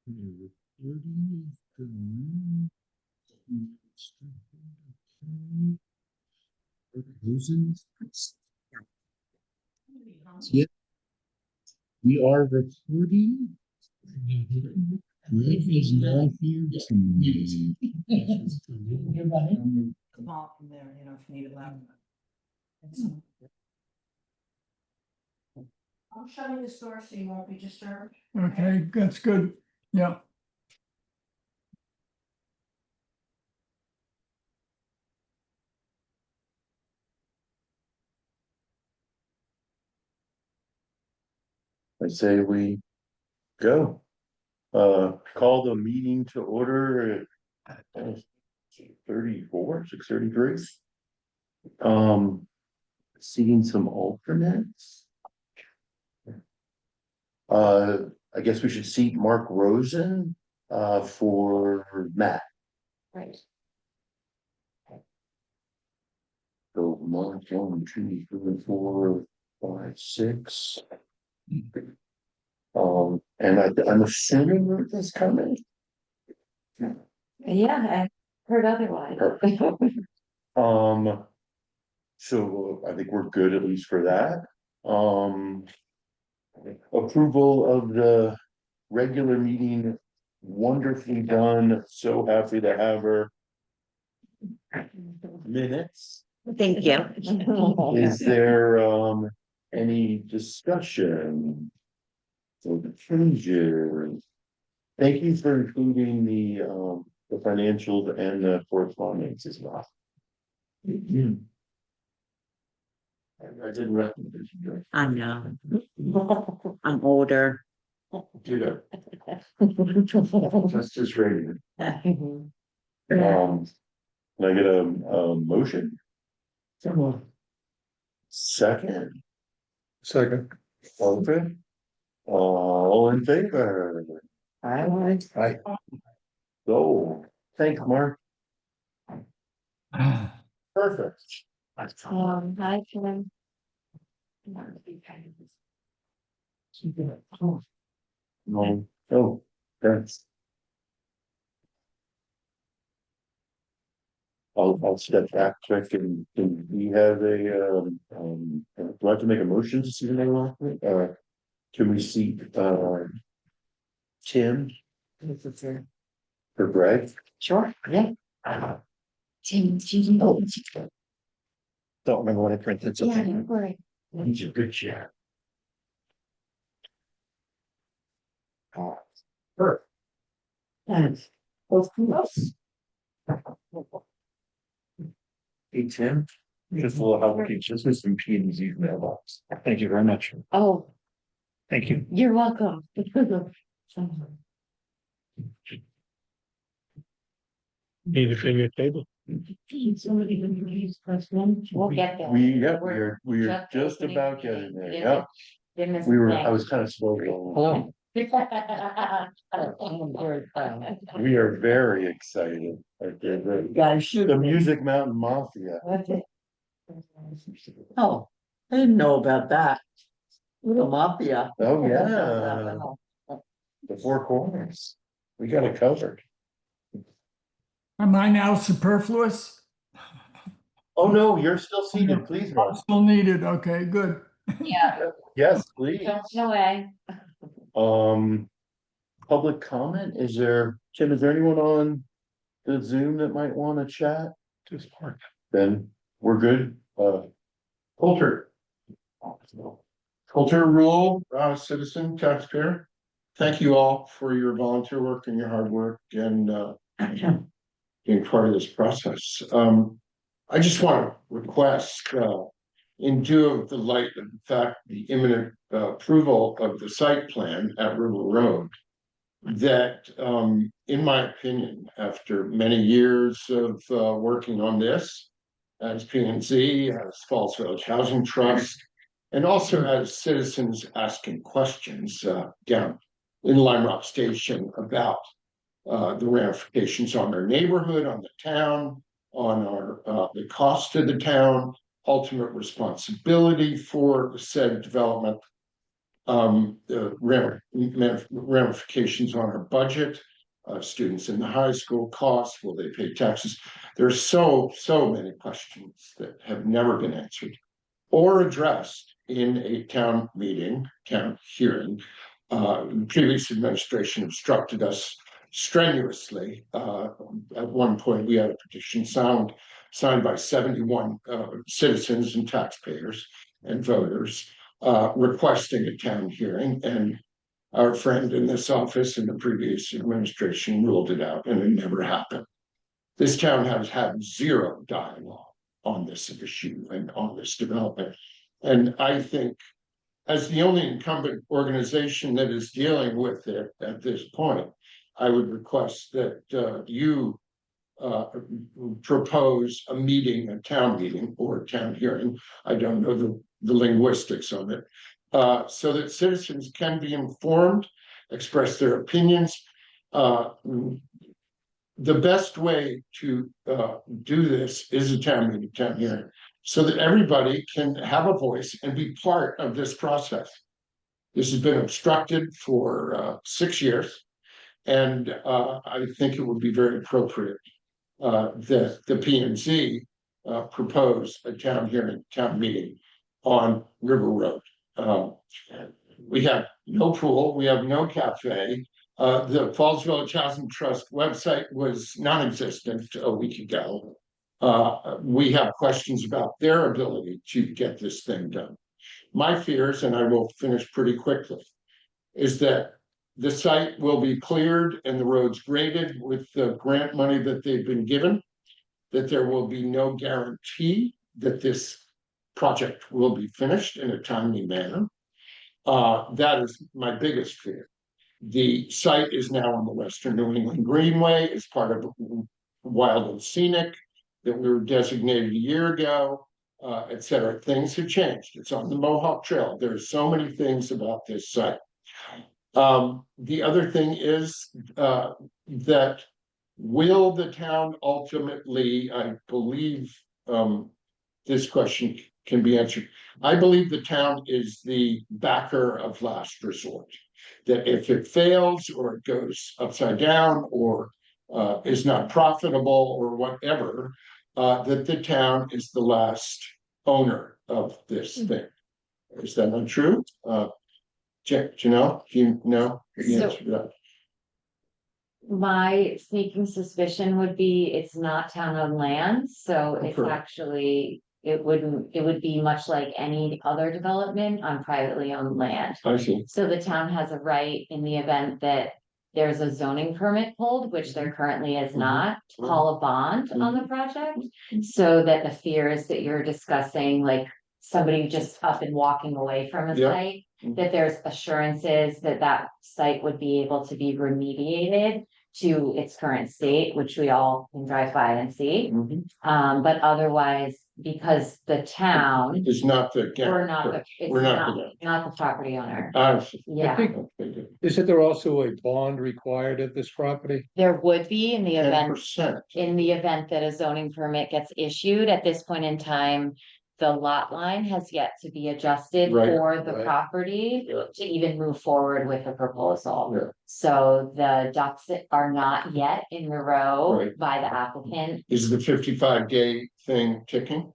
Recording is going. Closing this. Yeah, we are recording. Greg is not here tonight. Come off from there, you know, if you need it loud. I'm shutting this door so you won't be disturbed. Okay, that's good. Yeah. I say we go. Call the meeting to order at 6:33. Seeing some alternates. I guess we should seat Mark Rosen for Matt. Right. So Mark, 1, 2, 3, 4, 5, 6. And I'm assuming Ruth coming. Yeah, I heard otherwise. Perfect. So I think we're good at least for that. Approval of the regular meeting, wonderfully done. So happy to have her. Minutes. Thank you. Is there any discussion? So the changes. Thank you for including the financials and the correspondence as well. I didn't recognize you. I know. I'm older. Do that. That's just radio. Can I get a motion? Second. All in favor? Aye. So, thanks, Mark. Perfect. Hi, Kim. No, oh, thanks. I'll step back, check and we have do I have to make a motion to see the name off? Can we see Tim for Greg? Sure, yeah. Tim, Oh. Don't remember what I printed. yeah, don't worry. He's a good chair. Perfect. Thanks. Hey, Tim, just a little housekeeping, just with some P and Z mailbox. Thank you very much. Oh, Thank you. you're welcome. Need to fill your table. We'll get there. We are just about getting there, yeah. I was kind of slow. Hello. We are very excited. Guys, shoot. The Music Mountain Mafia. Oh, I didn't know about that. The mafia. Oh, yeah. The Four Corners. We got it covered. Am I now superfluous? Oh, no, you're still seated, please, I'm Mark. still needed. Okay, good. Yeah. Yes, please. No way. Public comment, Tim, is there anyone on the Zoom that might want to chat? Just Mark. Then we're good. Coulter. Culture rule, citizen, taxpayer. Thank you all for your volunteer work and your hard work and being part of this process. I just want to request, in view of the light of the fact the imminent approval of the site plan at River Road, that in my opinion, after many years of working on this as P&Z, as Falls Village Housing Trust, and also as citizens asking questions down in Lime Rock Station about the ramifications on their neighborhood, on the town, on the cost to the town, ultimate responsibility for said development. the ramifications on our budget, students in the high school costs, will they pay taxes? There's so many questions that have never been answered or addressed in a town meeting, town hearing. The previous administration obstructed us strenuously. At one point, we had a petition signed by 71 citizens and taxpayers and voters requesting a town hearing, and our friend in this office in the previous administration ruled it out, and it never happened. This town has had zero dialogue on this issue and on this development. And I think, as the only incumbent organization that is dealing with it at this point, I would request that you propose a meeting, a town meeting or a town hearing. I don't know the linguistics of it, so that citizens can be informed, express their opinions. The best way to do this is a town meeting, town hearing, so that everybody can have a voice and be part of this process. This has been obstructed for 6 years, and I think it would be very appropriate that the P and Z propose a town hearing, town meeting on River Road. We have no pool, we have no cafe. The Falls Village Housing Trust website was non-existent a week ago. We have questions about their ability to get this thing done. My fears, and I will finish pretty quickly, is that the site will be cleared and the roads graded with the grant money that they've been given, that there will be no guarantee that this project will be finished in a timely manner. That is my biggest fear. The site is now on the Western New England Greenway. It's part of Wild and Scenic that we were designated a year ago, et cetera. Things have changed. It's on the Mohawk Trail. There's so many things about this site. The other thing is that will the town ultimately, I believe this question can be answered. I believe the town is the backer of last resort. That if it fails or it goes upside down or is not profitable or whatever, that the town is the last owner of this thing. Is that not true? Janelle, do you know the answer to that? My sneaking suspicion would be it's not town-owned land, so it's Correct. actually, it would be much like any other development on privately owned land. I see. So the town has a right in the event that there's a zoning permit pulled, which there currently is not, to call a bond on the project. So that the fears that you're discussing, like somebody just up and walking away from a Yeah. site, that there's assurances that that site would be able to be remediated to its current state, which we all can drive by and see. But otherwise, because the town, Is not the. we're not the, it's We're not not the property owner. I see. Yeah, Isn't there also a bond required at this property? there would be in the 10%. event that a zoning permit gets issued. At this point in time, the lot line has yet to be adjusted Right, for the right. property Yeah. to even move forward with the proposal. Yeah. So the ducks are not yet in the row Right. by the applicant. Is the 55-day thing ticking?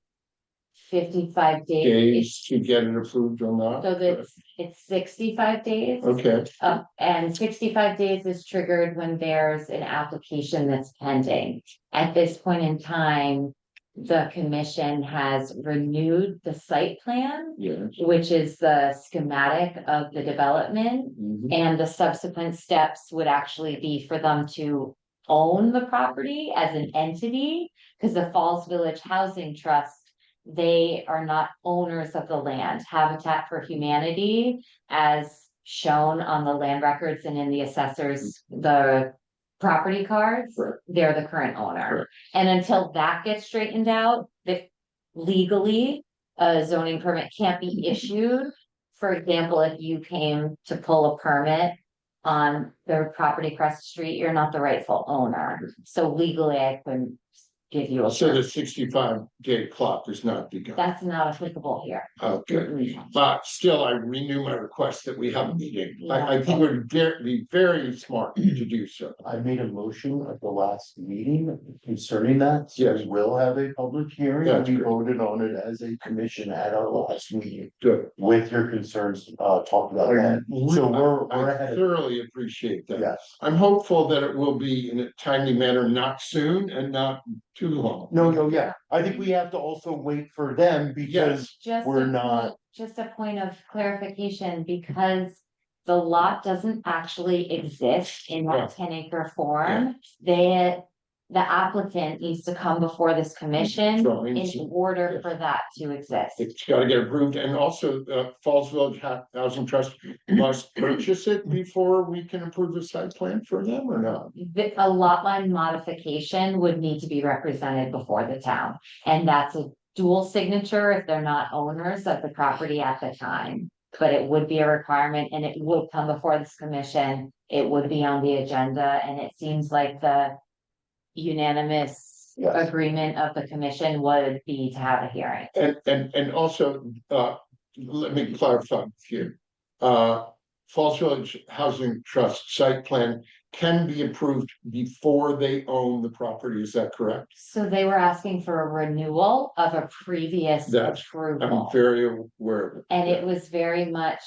55 days. Days to get it approved or not? So it's 65 days. Okay, And 65 days is triggered when there's an application that's pending. At this point in time, the commission has renewed the site plan, yes. which is the schematic of the development. Mhm. And the subsequent steps would actually be for them to own the property as an entity, because the Falls Village Housing Trust, they are not owners of the land. Habitat for Humanity, as shown on the land records and in the assessors, the property cards, Correct. they're the current owner. Correct. And until that gets straightened out, that legally, a zoning permit can't be issued. For example, if you came to pull a permit on the property across the street, you're not the rightful owner. So legally, I couldn't give you a. So the 65-day clock is not begun. That's not applicable here. Okay, but still, I renew my request that we have a meeting. I think it would be very smart to do so. I made a motion at the last meeting concerning that. So Yes. we will have a public hearing. That's We great. voted on it as a commission at our last meeting Good. with your concerns, talked about that. So we're I ahead of, thoroughly appreciate that. yes. I'm hopeful that it will be in a timely manner, not soon and not too long. No, yeah. I think we have to also wait for them because Just we're a not. point, just a point of clarification, because the lot doesn't actually exist in Right. that 10-acre form. The applicant needs to come before this commission Drawings. in order for that to exist. It's gotta get approved, and also, Falls Village Housing Trust must purchase it before we can approve the site plan for them or not? A lot line modification would need to be represented before the town, and that's a dual signature if they're not owners of the property at the time. But it would be a requirement and it would come before this commission, it would be on the agenda, and it seems like the unanimous Yes. agreement of the commission would be to have a hearing. And also, let me clarify with you. Falls Village Housing Trust site plan can be approved before they own the property, is that correct? So they were asking for a renewal of a previous That's- approval. I'm very aware of it. And it was very much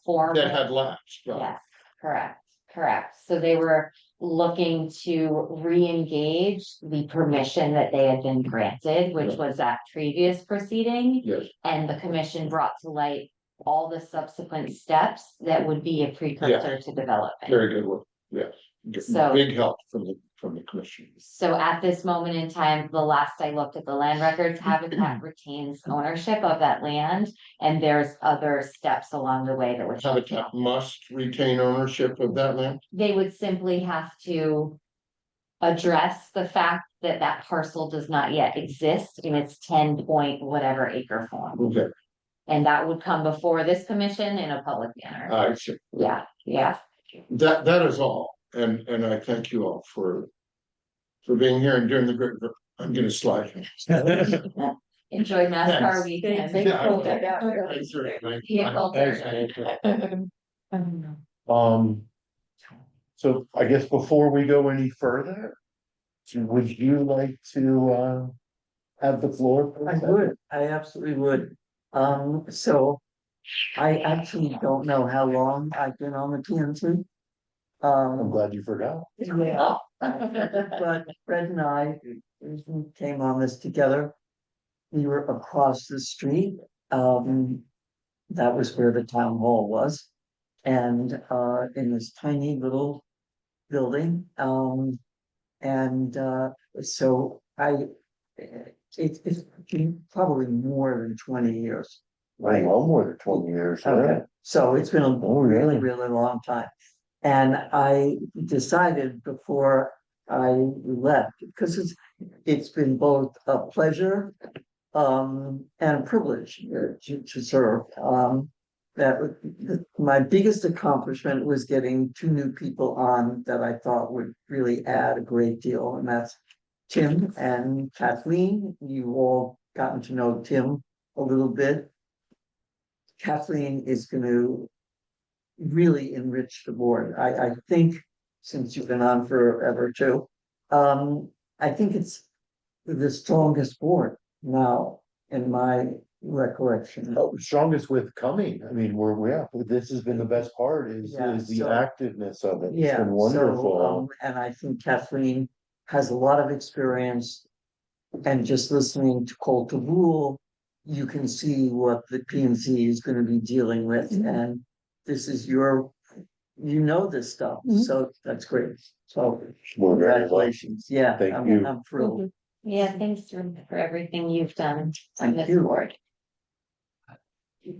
formal. That had lapsed, right? Yes, correct. So they were looking to re-engage the permission that they had been granted, which Yeah. was that previous proceeding. Yes, And the commission brought to light all the subsequent steps that would be a precursor to development. very good work, yes. So- Big help from the commission. So at this moment in time, the last I looked at the land records, Habitat retains ownership of that land. And there's other steps along the way that would. Habitat must retain ownership of that land? They would simply have to address the fact that that parcel does not yet exist in its 10 point whatever acre form. Okay, And that would come before this commission in a public manner. I see. Yeah. That is all, and I thank you all for being here and doing the great work. I'm gonna slide. Enjoy NASCAR Thanks. weekend. Thanks very much. Yeah, well, Thanks, So I guess before we go any further, would you like to, have the floor? for a I second? would, I absolutely would. So I actually don't know how long I've been on the TNT. I'm glad you forgot. Yeah, but Fred and I came on this together. We were across the street. That was where the town hall was. And in this tiny little building. So it's been probably more than 20 years. Well, more than 20 years. yeah. Okay, so it's been a Oh, really, really? really long time. And I decided before I left, because it's been both a pleasure and a privilege to serve. My biggest accomplishment was getting two new people on that I thought would really add a great deal, and that's Tim and Kathleen. You've all gotten to know Tim a little bit. Kathleen is going to really enrich the board. I think, since you've been on forever too, I think it's the strongest board now in my recollection. Oh, strongest with coming. I mean, this has been the best part is Yeah, the so- activeness of it. It's Yeah, been wonderful. so, and I think Kathleen has a lot of experience. And just listening to Call to Rule, you can see what the PNC is gonna be dealing with, and this is you know this stuff, so that's great. So We're very lucky. congratulations, yeah, Thank you. I'm thrilled. Yeah, thanks for everything you've done on Thank this you. board.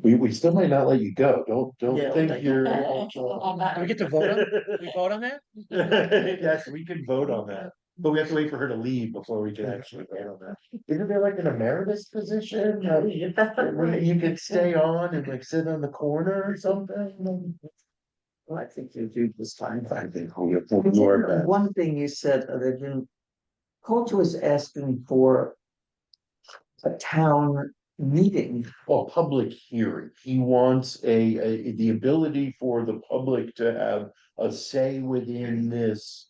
We still might not let you go. Don't Yeah. think you're. We get to vote on, we vote on that? Yes, we can vote on that, but we have to wait for her to leave before we can actually vote on that. Isn't there like an emeritus position? Where you could stay on and like sit on the corner or something? Well, I think you do this time. I think we have more of that. One thing you said that I didn't Culture was asking for a town meeting. Well, public hearing, he wants the ability for the public to have a say within this.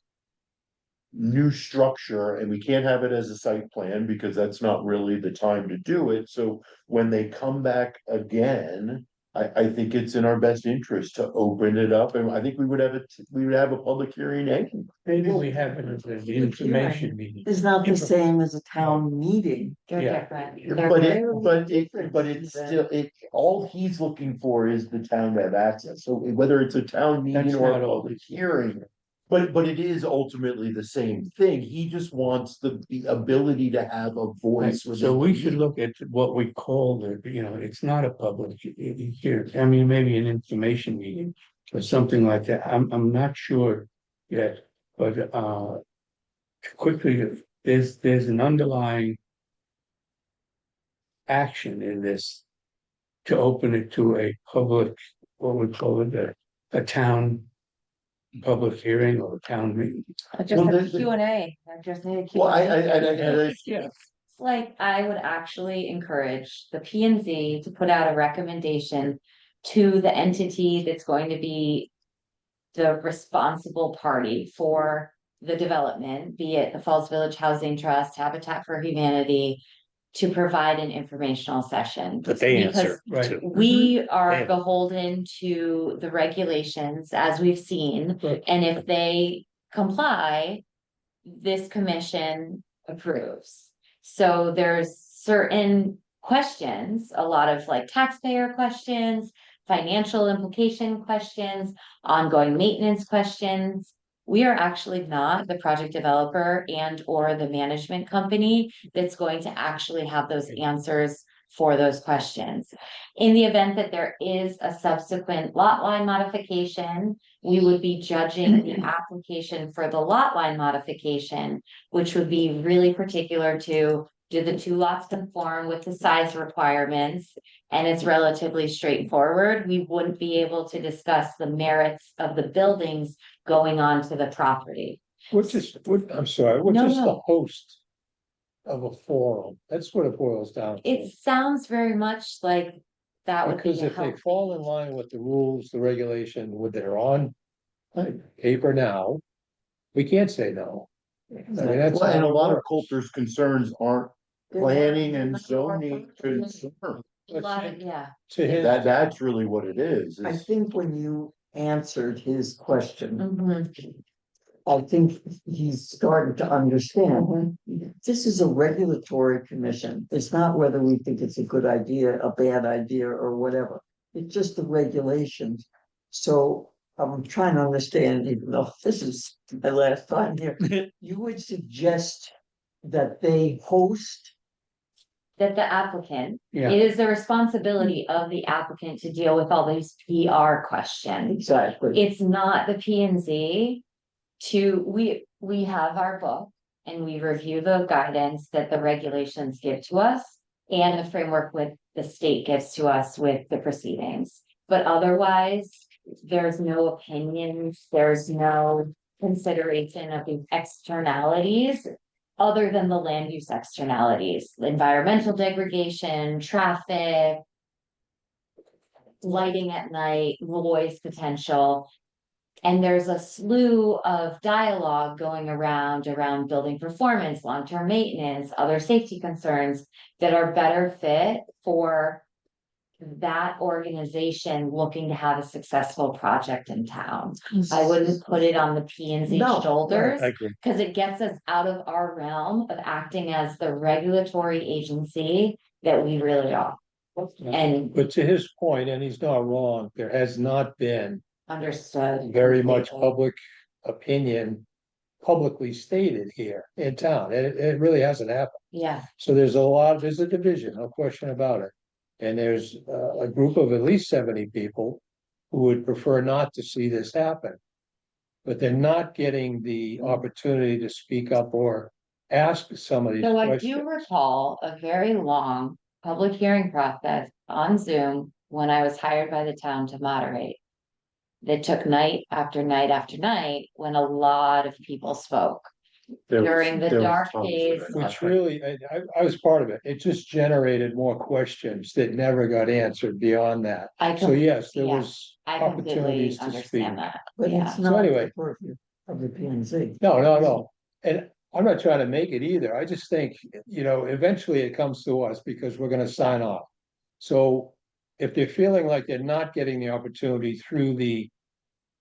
New structure, and we can't have it as a site plan because that's not really the time to do it, so when they come back again. I think it's in our best interest to open it up, and I think we would have a public hearing anyway. Maybe we have it as an information meeting. Is not the same as a town meeting. They're Yeah. different. They're But very- but it's still, all he's looking for is the town to have access, so whether it's a town meeting That's or not a all. public hearing. But it is ultimately the same thing, he just wants the ability to have a Right, voice. so within we the should meeting. look at what we call it's not a public here, I mean, maybe an information meeting. Or something like that, I'm not sure yet, but quickly, there's an underlying. Action in this. To open it to a public, what we call it, a town. Public hearing or a town meeting. Just Well, a the- Q and A, just need a Q Well, and A. Yeah. It's like, I would actually encourage the P and Z to put out a recommendation to the entity that's going to be the responsible party for the development, be it the Falls Village Housing Trust, Habitat for Humanity, to provide an informational session. But they Because answer, right? we are Yeah. beholden to the regulations as we've seen, Right. and if they comply, this commission approves. So there's certain questions, a lot of like taxpayer questions, financial implication questions, ongoing maintenance questions. We are actually not the project developer and or the management company that's going to actually have those answers for those questions. In the event that there is a subsequent lot line modification, we would be judging the application for the lot line modification, which would be really particular to, do the two lots conform with the size requirements? And it's relatively straightforward. We wouldn't be able to discuss the merits of the buildings going on to the property. I'm sorry, we're No, just the no. host. Of a forum, that's what it boils down to. It sounds very much like that would be Because a if they help. fall in line with the rules, the regulation, what they're on. Paper now, we can't say no. I mean, that's Well, and a how it lot of works. Coulter's concerns aren't planning and zoning concerns. A lot of, yeah. To his, That's really what it is. I think when you answered his question, Mhm. I think he's starting to understand. This is a regulatory commission. It's not whether we think it's a good idea, a bad idea, or whatever. It's just the regulations. So I'm trying to understand, even though this is my last time here, you would suggest that they host. That the applicant, yeah, it is the responsibility of the applicant to deal with all these PR questions. Exactly. It's not the P and Z we have our book and we review the guidance that the regulations give to us and the framework with the state gives to us with the proceedings. But otherwise, there's no opinions, there's no consideration of the externalities other than the land use externalities, environmental degradation, traffic, lighting at night, noise potential. And there's a slew of dialogue going around building performance, long-term maintenance, other safety concerns that are better fit for that organization looking to have a successful project in town. I wouldn't put it on the P and Z No, shoulders, I agree. because it gets us out of our realm of acting as the regulatory agency that we really are. And But to his point, and he's not wrong, there has not been understood. very much public opinion. Publicly stated here in town, it really hasn't happened. Yeah, So there's a division, no question about it. And there's a group of at least 70 people who would prefer not to see this happen. But they're not getting the opportunity to speak up or ask some of these so I questions. do recall a very long public hearing process on Zoom when I was hired by the town to moderate. That took night after night after night when a lot of people spoke. during the dark days. Which really, I was part of it. It just generated more questions that never got answered beyond that. I So com- yes, there yeah, was I completely opportunities to speak. understand that. But Yeah. it's So not anyway. the purview of the P and Z. No. And I'm not trying to make it either. I just think, eventually it comes to us because we're gonna sign off. So if they're feeling like they're not getting the opportunity through the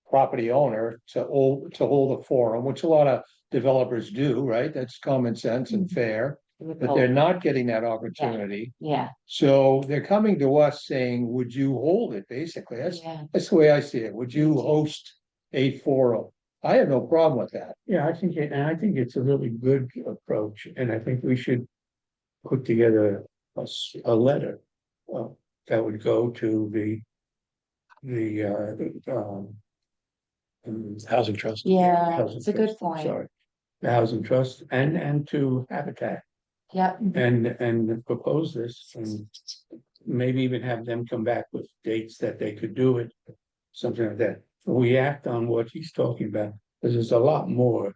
property owner to hold a forum, which a lot of developers do, right? That's common sense and fair, but they're not getting that opportunity. Yeah, So they're coming to us saying, would you hold it? Basically, yeah. that's the way I see it. Would you host a forum? I have no problem with that. Yeah, I think it's a really good approach, and I think we should put together a letter. That would go to the Housing trust. Yeah, housing it's a good trust, point. sorry. The housing trust and to Habitat Yep, and propose this and maybe even have them come back with dates that they could do it. Something like that. We act on what he's talking about, because there's a lot more.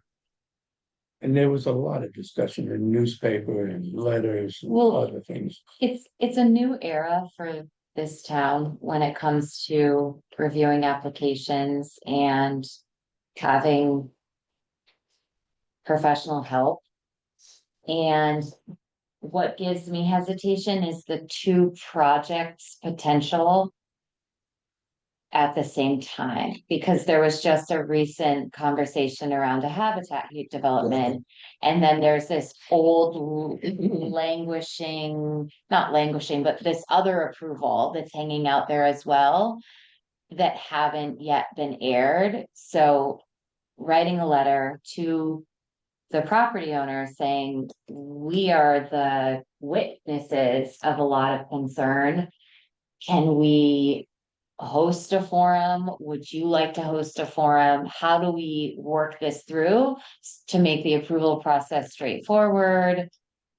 And there was a lot of discussion in newspaper and letters and Well, other things. it's a new era for this town when it comes to reviewing applications and having professional help. And what gives me hesitation is the two projects potential at the same time, because there was just a recent conversation around a habitat development. And then there's this old not languishing, but this other approval that's hanging out there as well that haven't yet been aired. So writing a letter to the property owner saying, we are the witnesses of a lot of concern. Can we host a forum? Would you like to host a forum? How do we work this through to make the approval process straightforward?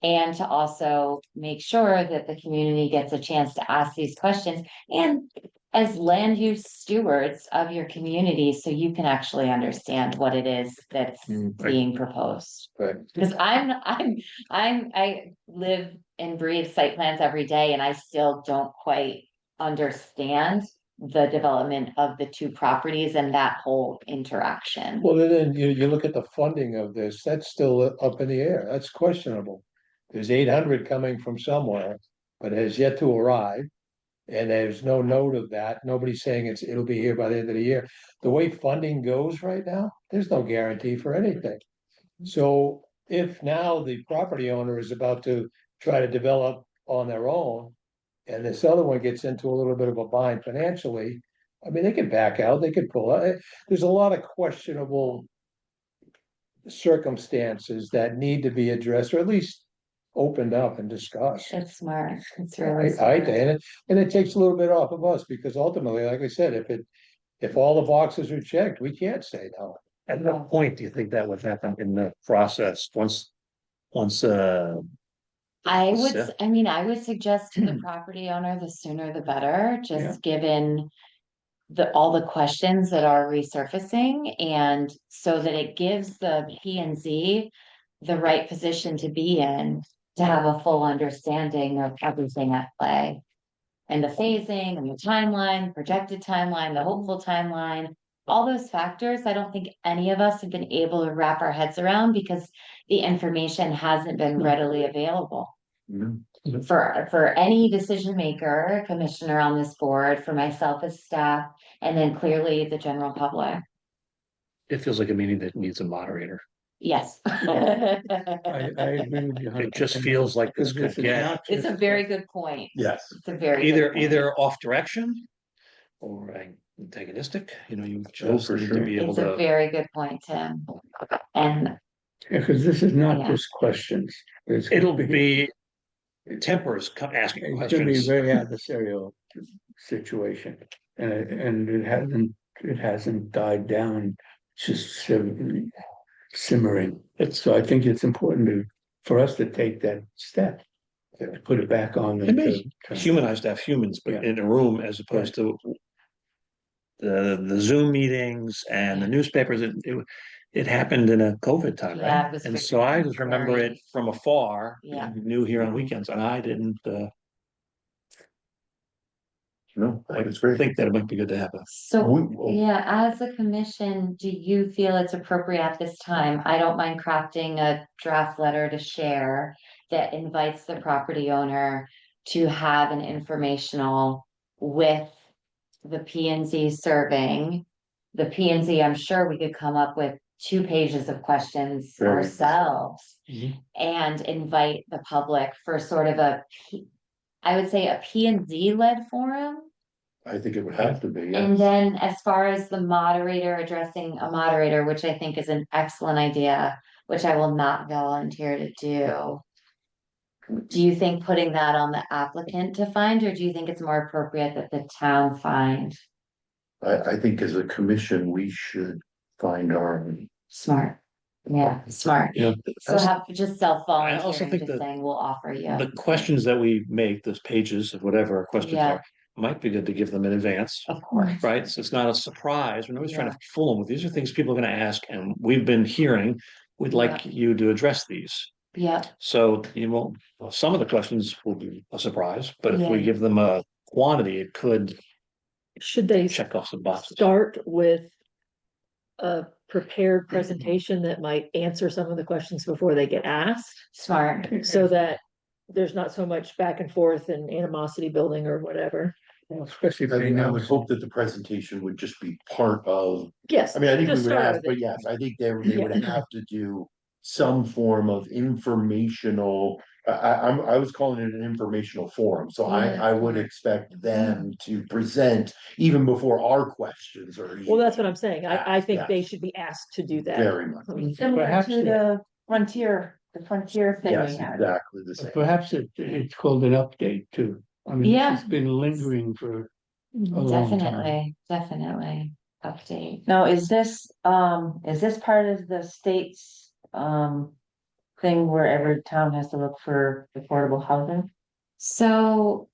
And to also make sure that the community gets a chance to ask these questions and as land use stewards of your community, so you can actually understand what it is that's being proposed. Right. Because I live and breathe site plans every day and I still don't quite understand the development of the two properties and that whole interaction. Well, then you look at the funding of this, that's still up in the air. That's questionable. There's 800 coming from somewhere, but it has yet to arrive. And there's no note of that. Nobody's saying it'll be here by the end of the year. The way funding goes right now, there's no guarantee for anything. So if now the property owner is about to try to develop on their own, and this other one gets into a little bit of a bind financially, I mean, they could back out, they could pull out. There's a lot of questionable circumstances that need to be addressed, or at least opened up and discussed. It's smart. It's really I smart. and it takes a little bit off of us, because ultimately, like I said, if all the boxes are checked, we can't say no. At what point do you think that would happen in the process? Once, I would, Yeah. I would suggest to the property owner, the sooner the better, Yeah. just given all the questions that are resurfacing, and so that it gives the P and Z the right position to be in, to have a full understanding of everything at play. And the phasing and the timeline, projected timeline, the hopeful timeline, all those factors, I don't think any of us have been able to wrap our heads around because the information hasn't been readily available. For any decision maker, commissioner on this board, for myself as staff, and then clearly the general public. it feels like a meeting that needs a moderator. Yes. I agree with you. It just 100%. feels like this Because could is get not It's a just- very good point. Yes. It's a very. good point. either off direction or antagonistic, you just for need sure. to be able It's a to. very good point, Tim. And Yeah, because this is not Yeah. just questions. It'll be tempers asking It's gonna be a questions. very adversarial situation, and it hasn't died down, it's just simmering. So I think it's important for us to take that step, to put it back on. It may humanize to have humans, but Yeah. in a room as opposed to the Zoom meetings and the newspapers, it happened in a COVID time, Yeah, right? it was And so I just very- remember it from afar, Yeah. new here on weekends, and I didn't, No, I I think it's great. think that it might be good to have a. So, We- yeah, as a commission, do you feel it's appropriate at this time? I don't mind crafting a draft letter to share that invites the property owner to have an informational with the P and Z serving. The P and Z, I'm sure we could come up with 2 pages of questions Very. ourselves Mhm. and invite the public for sort of I would say a P and Z led forum. I think it would have to be, And yes. then as far as the moderator addressing a moderator, which I think is an excellent idea, which I will not volunteer to do. Do you think putting that on the applicant to find, or do you think it's more appropriate that the town find? I think as a commission, we should find our, Smart. Yeah, smart. You know, So have just I also self-volunteering, think just that saying we'll offer you. the questions that we make, those pages of whatever our questions Yeah. are, might be good to give them in advance. Of course. Right? So it's not a surprise. We're always trying Yeah. to fool them with, these are things people are gonna ask, and we've been hearing, we'd like you to address these. Yeah, So you won't, well, some of the questions will be a surprise, but if we Yeah. give them a quantity, it could Should they check off some boxes. start with a prepared presentation that might answer some of the questions before they get asked? smart. So that there's not so much back and forth and animosity building or whatever. Well, especially if I they mean, I know. would hope that the presentation would just be part of, Yes. I mean, I think we just would start have, with but it. yes, I think they would Yeah. have to do some form of informational. I was calling it an informational forum, so Yeah, I would smart. expect them to present even before our questions are. Well, that's what I'm saying. I think they Yes. should be asked to do that. Very much, Similar Perhaps to the frontier thing yes, exactly the same. Perhaps it's called an update too. I mean, Yeah. this has been lingering for a long time. Definitely update. Now, is this part of the state's, thing where every town has to look for affordable housing? So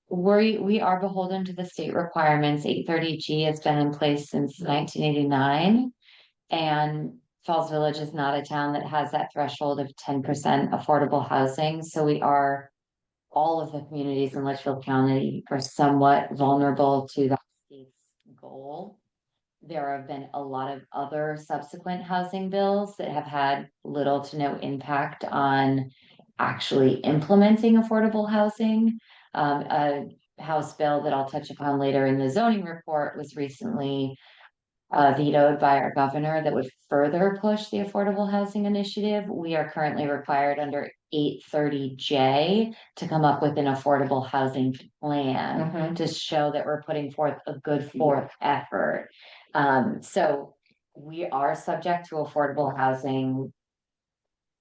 we are beholden to the state requirements. 830G has been in place since 1989. And Falls Village is not a town that has that threshold of 10% affordable housing. So all of the communities in Litchfield County are somewhat vulnerable to that state's goal. There have been a lot of other subsequent housing bills that have had little to no impact on actually implementing affordable housing. A House bill that I'll touch upon later in the zoning report was recently vetoed by our governor that would further push the affordable housing initiative. We are currently required under 830J to come up with an affordable housing plan to show that we're putting forth a good fourth effort. So we are subject to affordable housing.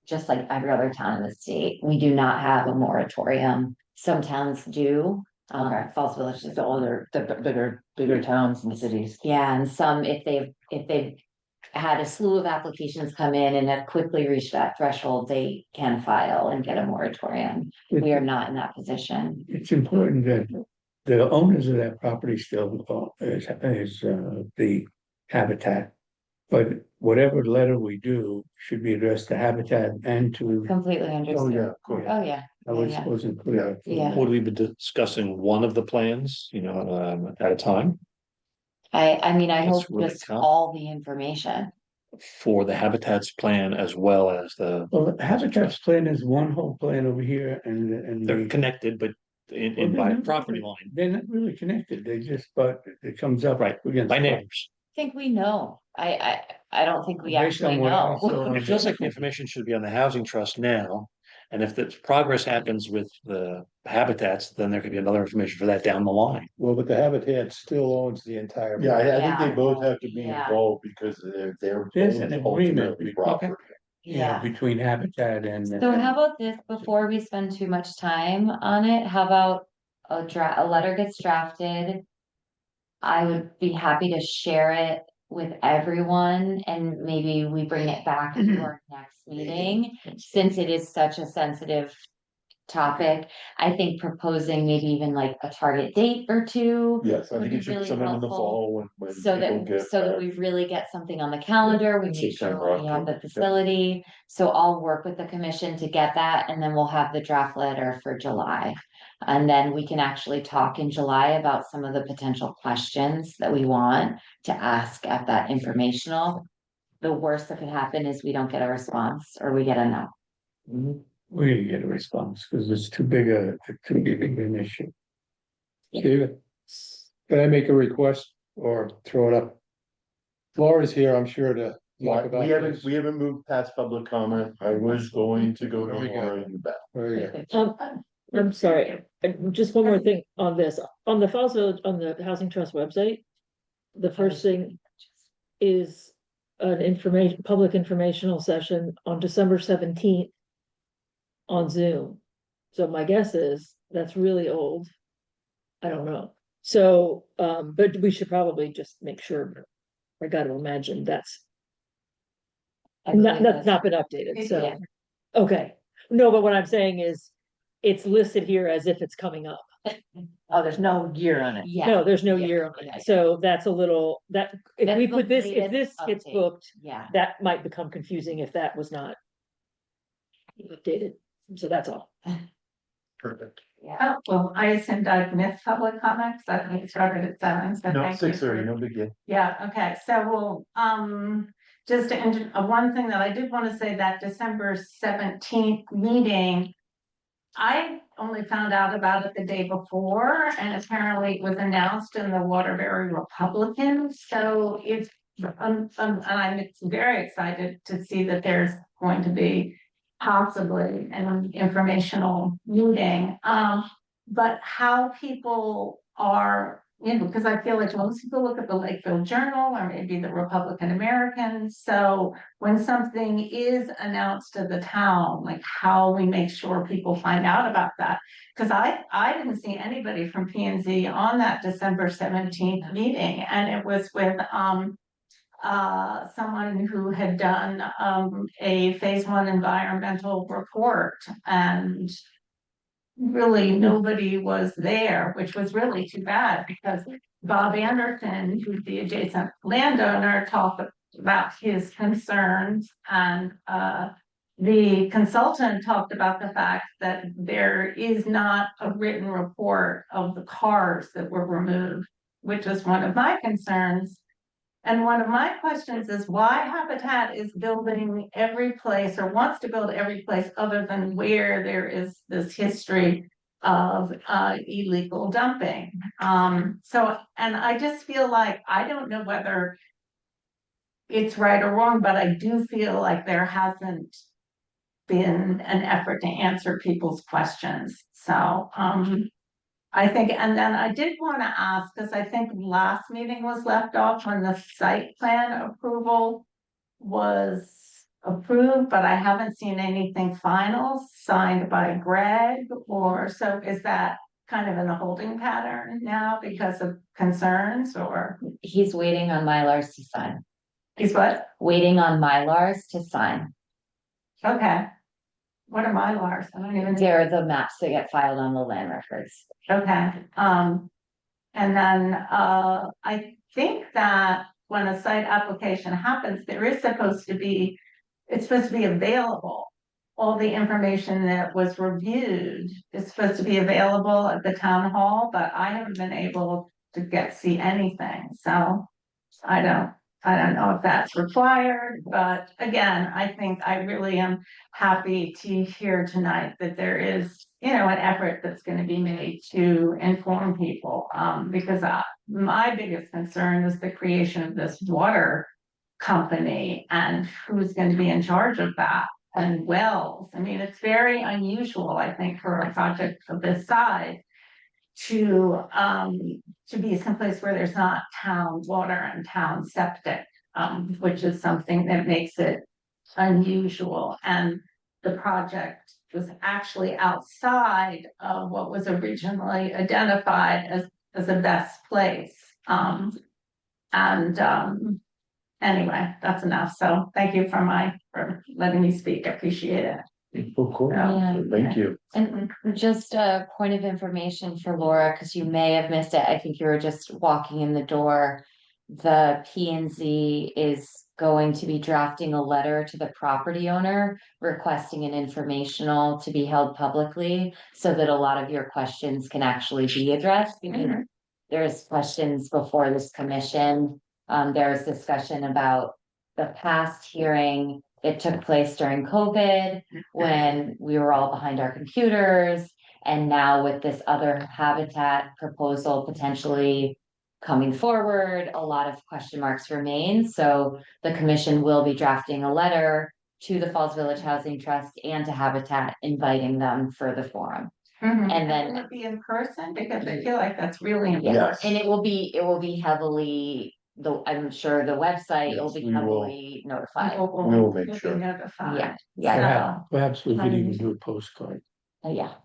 Just like every other town in the state, we do not have a moratorium. Some towns do. Falls Village is The older, the bigger towns and cities. Yeah, and some, if they've had a slew of applications come in and have quickly reached that threshold, they can file and get a moratorium. We are not in that position. It's important that the owners of that property still is the Habitat. But whatever letter we do should be addressed to Habitat and to. Completely Oh, understood. yeah, of course. Oh, yeah. I was Yeah. wasn't clear. Yeah. Would we be discussing one of the plans, at a time I mean, I That's hope really just tough. all the information. for the Habitats plan as well as Well, Habitat's plan is one whole plan over here and they're the. connected, but in Well, by they're not property really- line, They're not really connected. They just, but it comes up. Right, against. by neighbors. I think we know. I don't think we Based on actually what I know. saw. It feels like the information should be on the housing trust now. And if the progress happens with the habitats, then there could be another information for that down the line. Well, but the Habitat still owns the entire. Yeah, I think Yeah. they both have to be Yeah. involved because they're There's an agreement. ultimately property. Yeah, between Habitat and. So how about this, before we spend too much time on it, how about a letter gets drafted? I would be happy to share it with everyone and maybe we bring it back to our next meeting, since it is such a sensitive topic. I think proposing maybe even like a target date or two. Yes, I would think be it should be really sometime in the helpful. fall when So people that, get so that back. we really get something on the calendar, we make September, sure we have the October, yeah. facility. So I'll work with the commission to get that, and then we'll have the draft letter for July. And then we can actually talk in July about some of the potential questions that we want to ask at that informational. The worst that could happen is we don't get a response or we get a no. We didn't get a response because it's too big an issue. David, can I make a request or throw it up? Laura's here, I'm sure, to talk about this. We haven't moved past public comment. I was going to go to Very good. Laura and back. Very good. I'm sorry, just one more thing on this, on the Fallsville, on the Housing Trust website. The first thing is an public informational session on December 17th. On Zoom. So my guess is that's really old. I don't know. So, but we should probably just make sure. I gotta imagine that's not been updated, so, Yeah. okay. No, but what I'm saying is, it's listed here as if it's coming up. Oh, there's no year on it. Yeah. No, there's no Yeah, year on yeah, it, so that's a little, if That's we the put this, if this latest gets update. booked, Yeah. that might become confusing if that was not updated, so that's all. Perfect. Yeah. Oh, well, I assumed I'd missed public comments. I think it started at 7, so No, thank you 6:30, for- no big deal. Yeah, okay, so just one thing that I did want to say, that December 17th meeting. I only found out about it the day before, and apparently it was announced in the Waterbury Republican, so it's, and I'm very excited to see that there's going to be possibly an informational meeting, but how people are, because I feel like most people look at the Lakeville Journal or maybe the Republican American, so when something is announced to the town, like how we make sure people find out about that. Because I didn't see anybody from P and Z on that December 17th meeting, and it was with someone who had done a phase 1 environmental report, and really nobody was there, which was really too bad, because Bob Anderson, who's the adjacent landowner, talked about his concerns, and the consultant talked about the fact that there is not a written report of the cars that were removed, which is one of my concerns. And one of my questions is why Habitat is building every place, or wants to build every place other than where there is this history of illegal dumping. So, and I just feel like, I don't know whether it's right or wrong, but I do feel like there hasn't been an effort to answer people's questions. So, I think, and then I did want to ask, because I think last meeting was left off when the site plan approval was approved, but I haven't seen anything final signed by Greg, or so is that kind of in a holding pattern now because of concerns, or? He's waiting on Mylars to sign, He's what? waiting on Mylars to sign. Okay. What are Mylars? I don't even. They're the maps that get filed on the land records. Okay, and then, I think that when a site application happens, there is supposed to be, it's supposed to be available. All the information that was reviewed is supposed to be available at the town hall, but I haven't been able to see anything, so I don't know if that's required, but again, I think I really am happy to hear tonight that there is, an effort that's gonna be made to inform people, because my biggest concern is the creation of this water company and who's going to be in charge of that, and wells. I mean, it's very unusual, I think, for a project of this size to be someplace where there's not town water and town septic, which is something that makes it unusual. And the project was actually outside of what was originally identified as the best place. Anyway, that's enough. So thank you for letting me speak. I appreciate it. Oh, cool. Yeah. Thank you. And just a point of information for Laura, because you may have missed it. I think you were just walking in the door. The P and Z is going to be drafting a letter to the property owner requesting an informational to be held publicly so that a lot of your questions can actually be addressed. Because there's questions before this commission. There's discussion about the past hearing. It took place during COVID when we were all behind our computers. And now with this other habitat proposal potentially coming forward, a lot of question marks remain. So the commission will be drafting a letter to the Falls Village Housing Trust and to Habitat, inviting them for the forum. And then- will it be in person? Because I feel like that's really important. Yes. And it will be heavily, I'm sure the website will Yes, be we will. heavily notified. We will make We'll be sure. notified. Yeah, yeah, Perhaps we could even do a postcard. yeah,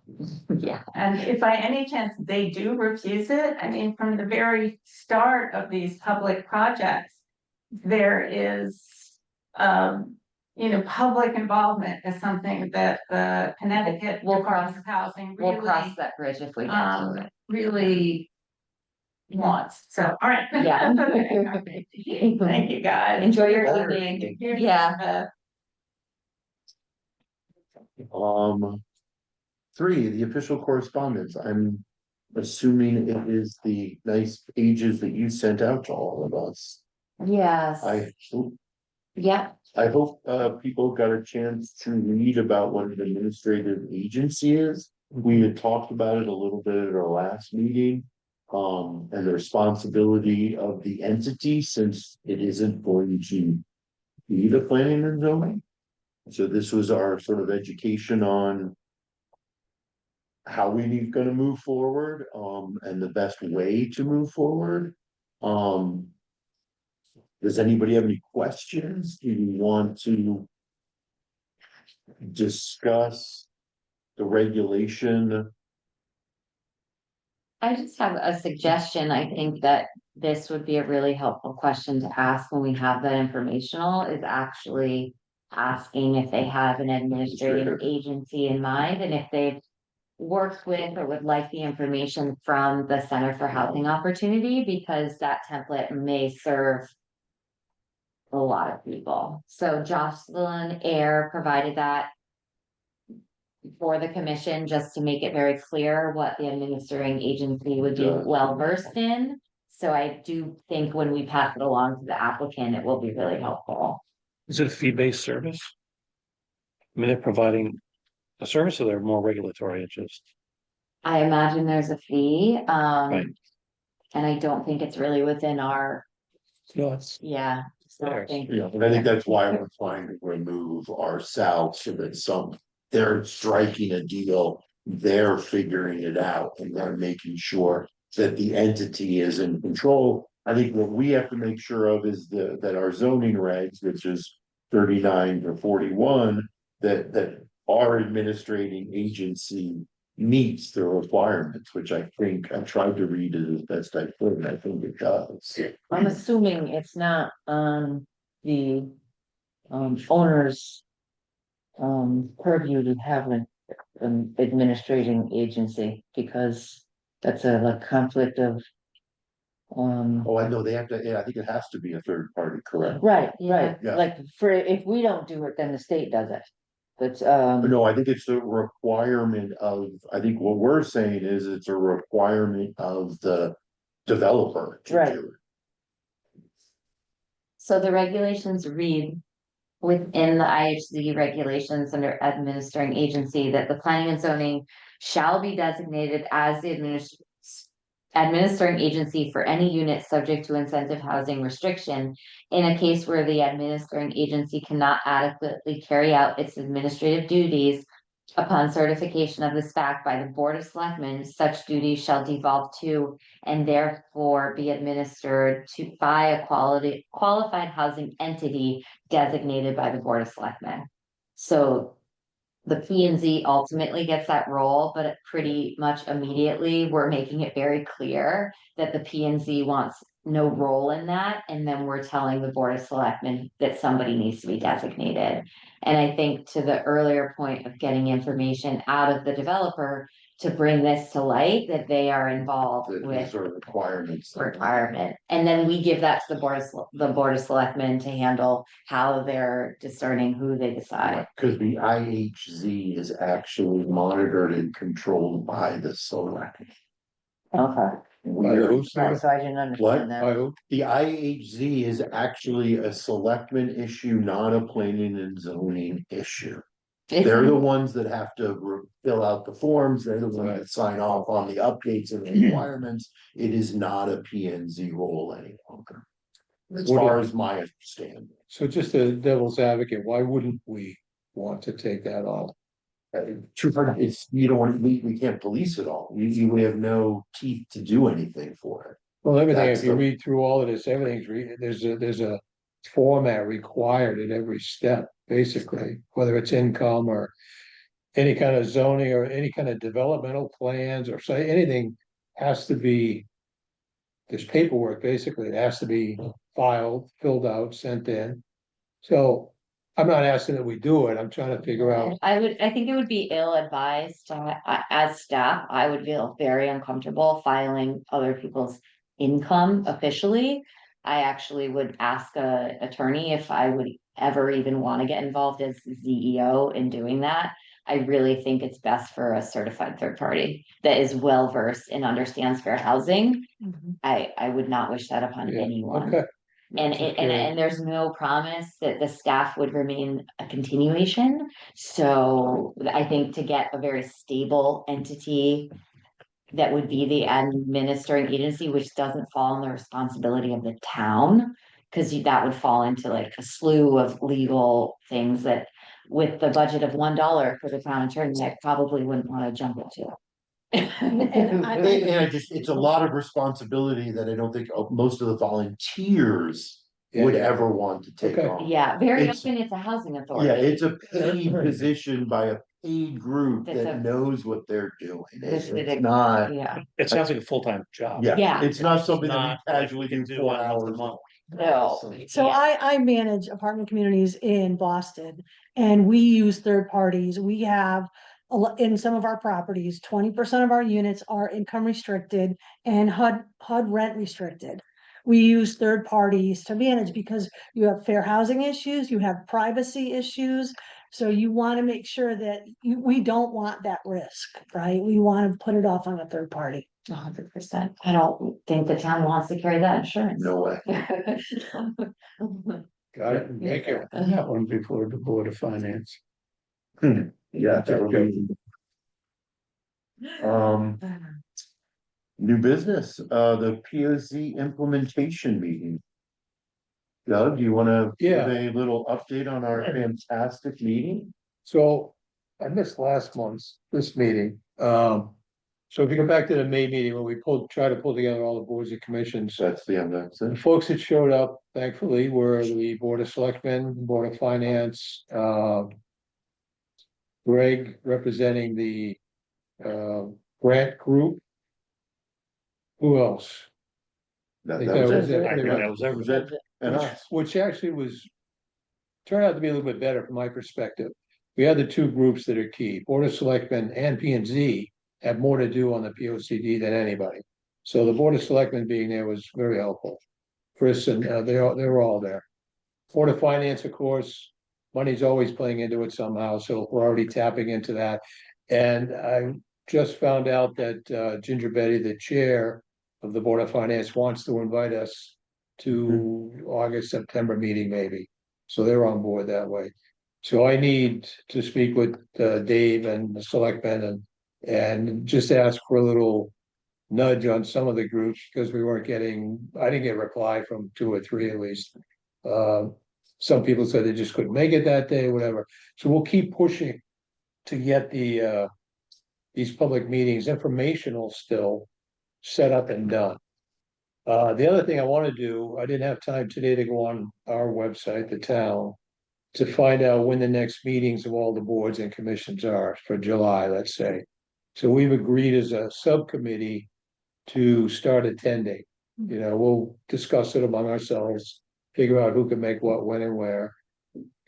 yeah. And if by any chance they do refuse it, I mean, from the very start of these public projects, there is, public involvement is something that the Connecticut We'll Department cross- of Housing We'll cross really, that bridge if we get to it. really wants. So, all right. Yeah. Okay. Thank you, guys. Enjoy your Thank evening. Here's, Yeah. 3, the official correspondence. I'm assuming it is the nice pages that you sent out to all of us. Yes. Yeah, I hope people got a chance to read about what an administrative agency is. We had talked about it a little bit at our last meeting. And the responsibility of the entity, since it isn't going to be the planning and zoning. So this was our sort of education on how we need gonna move forward, and the best way to move forward. Does anybody have any questions? Do you want to discuss the regulation? I just have a suggestion. I think that this would be a really helpful question to ask when we have that informational, is actually asking if they have an administrative agency in mind and if they've worked with or would like the information from the Center for Housing Opportunity, because that template may serve a lot of people. So Jocelyn Air provided that for the commission, just to make it very clear what the administering agency would be well versed in. So I do think when we pass it along to the applicant, it will be really helpful. Is it a fee-based service? I mean, they're providing a service, or they're more regulatory, it's just, I imagine there's a fee, Right. and I don't think it's really within our, No, it's, yeah. So I Theirs. think, Yeah, and I think that's why we're trying to remove ourselves so that they're striking a deal. They're figuring it out and they're making sure that the entity is in control. I think what we have to make sure of is that our zoning regs, which is 39 to 41, that our administrating agency meets the requirements, which I think I tried to read it as best I could, and I think it does. I'm assuming it's not on the owner's purview to have an administrating agency, because that's a like conflict of Oh, I know they have to, yeah, I think it has to be a third party, correct? right, Yeah. Yeah. like for if we don't do it, then the state does it. But No, I think it's a requirement of, I think what we're saying is it's a requirement of the developer. to Right. do it. so the regulations read within the IHZ regulations under administering agency that the planning and zoning shall be designated as the administering agency for any unit subject to incentive housing restriction in a case where the administering agency cannot adequately carry out its administrative duties. Upon certification of this fact by the Board of Selectmen, such duties shall devolve to and therefore be administered by a qualified housing entity designated by the Board of Selectmen. So the P and Z ultimately gets that role, but pretty much immediately, we're making it very clear that the P and Z wants no role in that, and then we're telling the Board of Selectmen that somebody needs to be designated. And I think to the earlier point of getting information out of the developer to bring this to light, that they are involved These with are requirements. retirement. And then we give that to the Board of Selectmen to handle how they're discerning who they decide. Cause the IHZ is actually monitored and controlled by the select. Okay, By the who, right, sorry? so I didn't What? understand By that. who? The IHZ is actually a selectman issue, not a planning and zoning issue. They're the ones that have to fill out the forms, they're the ones that sign off on the updates and requirements. It is not a P and Z role any longer. As What far is- as my understanding. So just a devil's advocate, why wouldn't we want to take that on? It's, you don't want, we can't police it all, we have no teeth to do anything for it. Well, everything, That's if you the- read through all of this, everything's there's a format required at every step, basically, whether it's income or any kind of zoning or any kind of developmental plans or say anything has to be. There's paperwork, basically, it has to be filed, filled out, sent in. So I'm not asking that we do it, I'm trying to figure out, I think it would be ill-advised, as staff, I would feel very uncomfortable filing other people's income officially. I actually would ask a attorney if I would ever even want to get involved as CEO in doing that. I really think it's best for a certified third party that is well versed and understands fair housing. I would not wish that upon yeah, anyone. okay. And there's no promise that the staff would remain a continuation. So I think to get a very stable entity that would be the administering agency, which doesn't fall in the responsibility of the town, because that would fall into like a slew of legal things that with the budget of $1 for the town attorney, I probably wouldn't want to jump into. And I- And I just, it's a lot of responsibility that I don't think most of the volunteers would Yeah. ever want to take Okay. on. Yeah, very It's- often it's a housing Yeah, authority. it's a paid position by a paid group That's that a- knows what they're doing. This is It's a- not, Yeah, It sounds like a full-time job. yeah, Yeah. it's not something that Not we like casually we can do do 4 on once a hours. month. no. So yeah. I manage apartment communities in Boston and we use third parties. We have in some of our properties, 20% of our units are income restricted and HUD rent restricted. We use third parties to manage because you have fair housing issues, you have privacy issues. So you want to make sure that we don't want that risk, right? We want to put it off on a third party. 100%. I don't think the town wants to carry that insurance. No way. Got it, thank you. That one before the Board of Finance. Yeah. Um, new business, the P O Z implementation meeting. Doug, do you wanna give Yeah. a little update on our fantastic meeting? So I missed last month's, this meeting. So if you go back to the May meeting where we try to pull together all the boards and commissions. That's the end, that's The it. folks that showed up, thankfully, were the Board of Selectmen, Board of Finance, Greg representing the grant group. Who else? That think that was that it. was it. I think that was That was everything. it. And Which, us. which actually turned out to be a little bit better from my perspective. We had the two groups that are key, Board of Selectmen and P and Z have more to do on the P O C D than anybody. So the Board of Selectmen being there was very helpful. Chris and they were all there. Board of Finance, of course, money's always playing into it somehow, so we're already tapping into that. And I just found out that Ginger Betty, the chair of the Board of Finance, wants to invite us to August, September meeting maybe. So they're on board that way. So I need to speak with Dave and the selectmen and just ask for a little nudge on some of the groups because I didn't get a reply from 2 or 3 at least. Some people said they just couldn't make it that day, whatever. So we'll keep pushing to get these public meetings informational still set up and done. The other thing I want to do, I didn't have time today to go on our website, the town, to find out when the next meetings of all the boards and commissions are for July, let's say. So we've agreed as a subcommittee to start attending. You know, we'll discuss it among ourselves, figure out who can make what, when and where.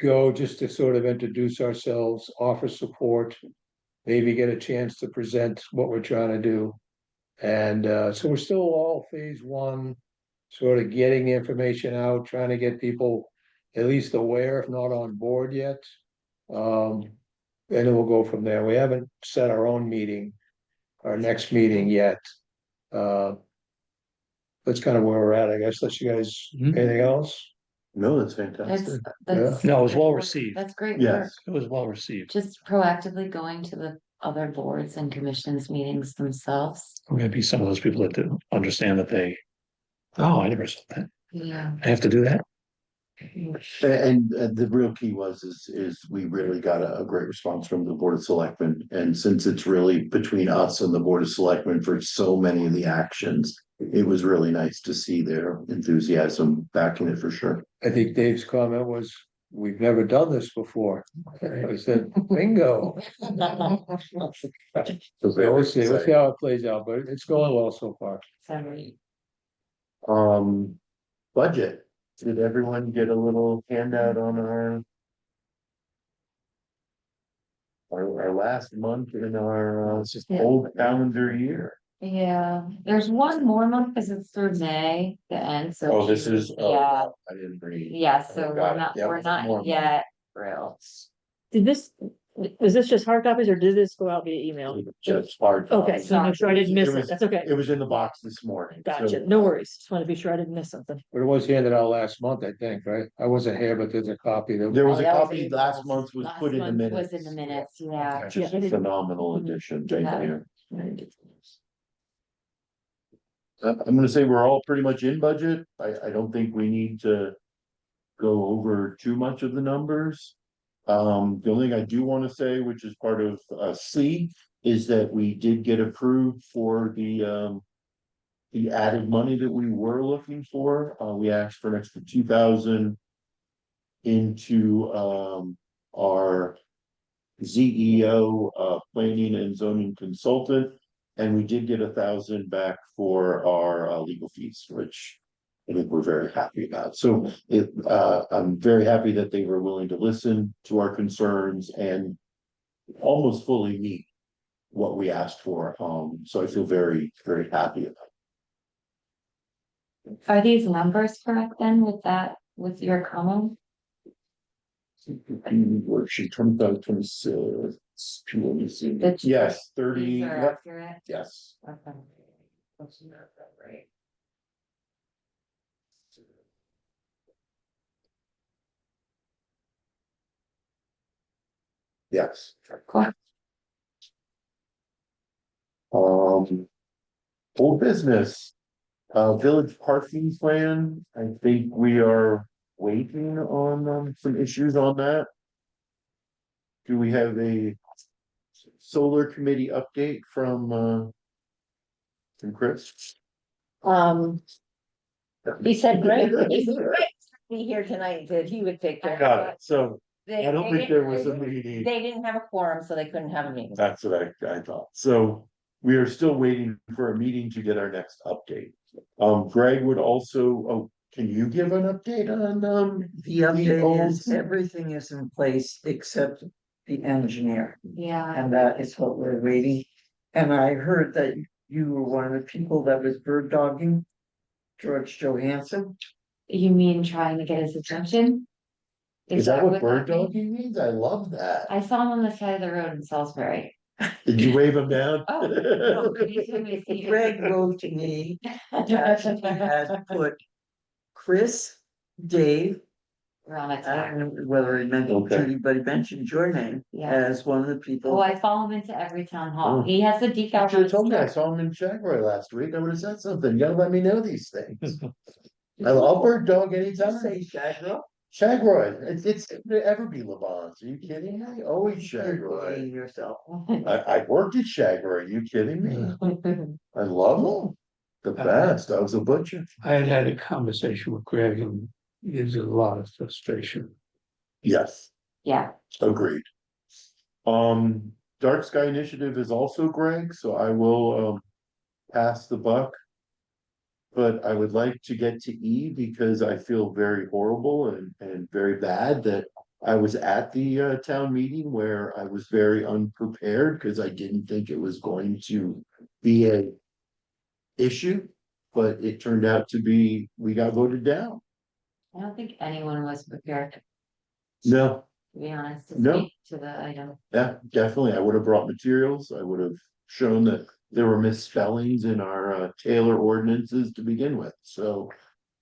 Go just to sort of introduce ourselves, offer support, maybe get a chance to present what we're trying to do. And so we're still all phase one, sort of getting the information out, trying to get people at least aware, if not on board yet. And then we'll go from there. We haven't set our own meeting, our next meeting yet. That's kind of where we're at, I guess. Unless you guys, anything else? No, that's That's, fantastic. that's. No, it was well received. That's great work. Yes. It was well received. Just proactively going to the other boards and commissions meetings themselves. We're gonna be some of those people that do understand that they, oh, I never saw that. Yeah. I have to do that. And the real key is we really got a great response from the Board of Selectmen. And since it's really between us and the Board of Selectmen for so many of the actions, it was really nice to see their enthusiasm backing it for sure. I think Dave's comment was, we've never done this before. I said, bingo. So we'll see how it plays out, but it's going well so far. Sorry. Budget. Did everyone get a little handout on our last month in our Yeah. old calendar year? Yeah, there's one more month because it's through May, the end, so. Oh, this is, Yeah, I didn't read. yeah, so Got we're it. not, Yeah, we're more not month. yet real. Did this, is this just hard copies or did this go out via email? Just hard. Okay, so make sure I didn't miss it. That's okay. It was in the box this morning. so- Gotcha. No worries. Just want to be sure I didn't miss something. But it was handed out last month, I think, right? I wasn't here, but there's a copy that. There was Oh, a that was copy April's. last month was Last put in the month minutes. Was in the minutes, yeah. Just Yeah. a phenomenal Mhm. addition. Thank Yeah. you. I'm gonna say we're all pretty much in budget. I don't think we need to go over too much of the numbers. The only thing I do want to say, which is part of C, is that we did get approved for the added money that we were looking for. We asked for an extra 2,000 into our ZEO planning and zoning consultant. And we did get 1,000 back for our legal fees, which I think we're very happy about. So I'm very happy that they were willing to listen to our concerns and almost fully meet what we asked for. So I feel very, very happy about it. Are these numbers correct then with that, with your comment? Worksheet 25, 26. The- Yes, 30. These are Yep, accurate? yes. Okay. That's not that right. Yes. Cool. Old business, village parking plan. I think we are waiting on some issues on that. Do we have a solar committee update from Chris? He said Greg, be here tonight, that he would take care of Got it. it. So They- I don't they think there was a didn't- meeting. They didn't have a quorum, so they couldn't have a meeting. That's what I thought. So we are still waiting for a meeting to get our next update. Greg would also, oh, can you give an update on The update is, owns- everything is in place except the engineer, Yeah, and that is what we're waiting. And I heard that you were one of the people that was bird dogging George Johansson. you mean trying to get his attention? Is that what bird that means? dogging means? I love that. I saw him on the side of the road in Salisbury. Did you wave him down? Oh, no, could you send me a CD? Greg wrote to me that he had put Chris, Dave, We're on a time. and whether he mentioned Okay. Judy, but he mentioned your name Yeah. as one of the Oh, people. I follow him into every town hall. Oh. He has a You decal. should have told me. I saw him in Shagroy last week. I would have said something. You gotta let me know these things. I'll bird dog Did you anytime. say Shagro? Shagroy, it's ever be Levant. Are you kidding me? Always You're Shagroy. kidding yourself. I worked at Shagroy. Are you kidding me? I love him. The best. I was a butcher. I had a conversation with Greg and there's a lot of frustration. Yes, Yeah, agreed. Dark Sky Initiative is also Greg, so I will pass the buck. but I would like to get to E because I feel very horrible and very bad that I was at the town meeting where I was very unprepared because I didn't think it was going to be a issue, but it turned out to be, we got voted down. I don't think anyone was prepared, No, to be honest, to No. speak to the item. yeah, definitely. I would have brought materials. I would have shown that there were misspellings in our Taylor ordinances to begin with. So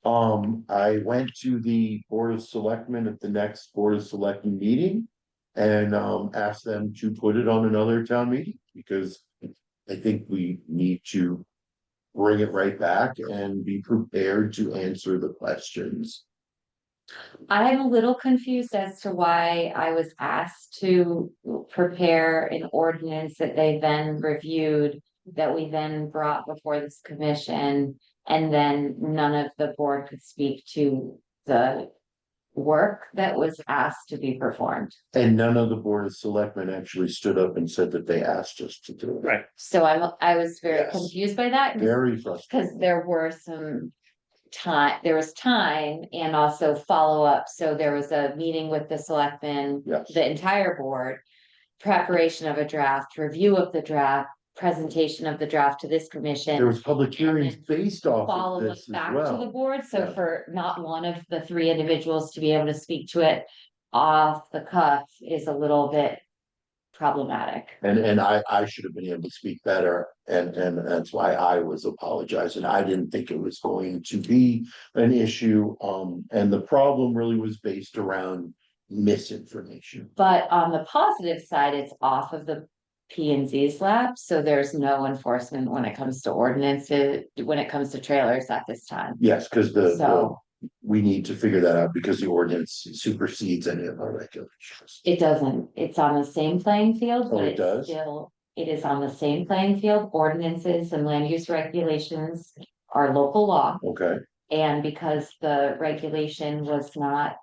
I went to the Board of Selectmen at the next Board of Selectmen meeting and asked them to put it on another town meeting because I think we need to bring it right back and be prepared to answer the questions. I'm a little confused as to why I was asked to prepare an ordinance that they then reviewed. That we then brought before this commission, and then none of the board could speak to the work that was asked to be performed. And none of the Board of Selectmen actually stood up and said that they asked us to do it. Right. So I was very Yes. confused by that. Very frustrating. Because there were there was time and also follow-up, so there was a meeting with the selectmen, Yes. the entire board. Preparation of a draft, review of the draft, presentation of the draft to this There commission. was public hearings then based off of Follow-up this as back to the well. board, so Yeah. for not one of the three individuals to be able to speak to it off the cuff is a little bit problematic. And I should have been able to speak better, and that's why I was apologizing. I didn't think it was going to be an issue, and the problem really was based around misinformation. But on the positive side, it's off of the P and Z's lap, so there's no enforcement when it comes to ordinances, when it comes to trailers at this time. Yes, because So we need to figure that out because the ordinance supersedes any of our regulations. it doesn't, it's on the same playing field, Oh, but it it's does? still, it is on the same playing field. Ordinances and land use regulations are local law. Okay, And because the regulation was not.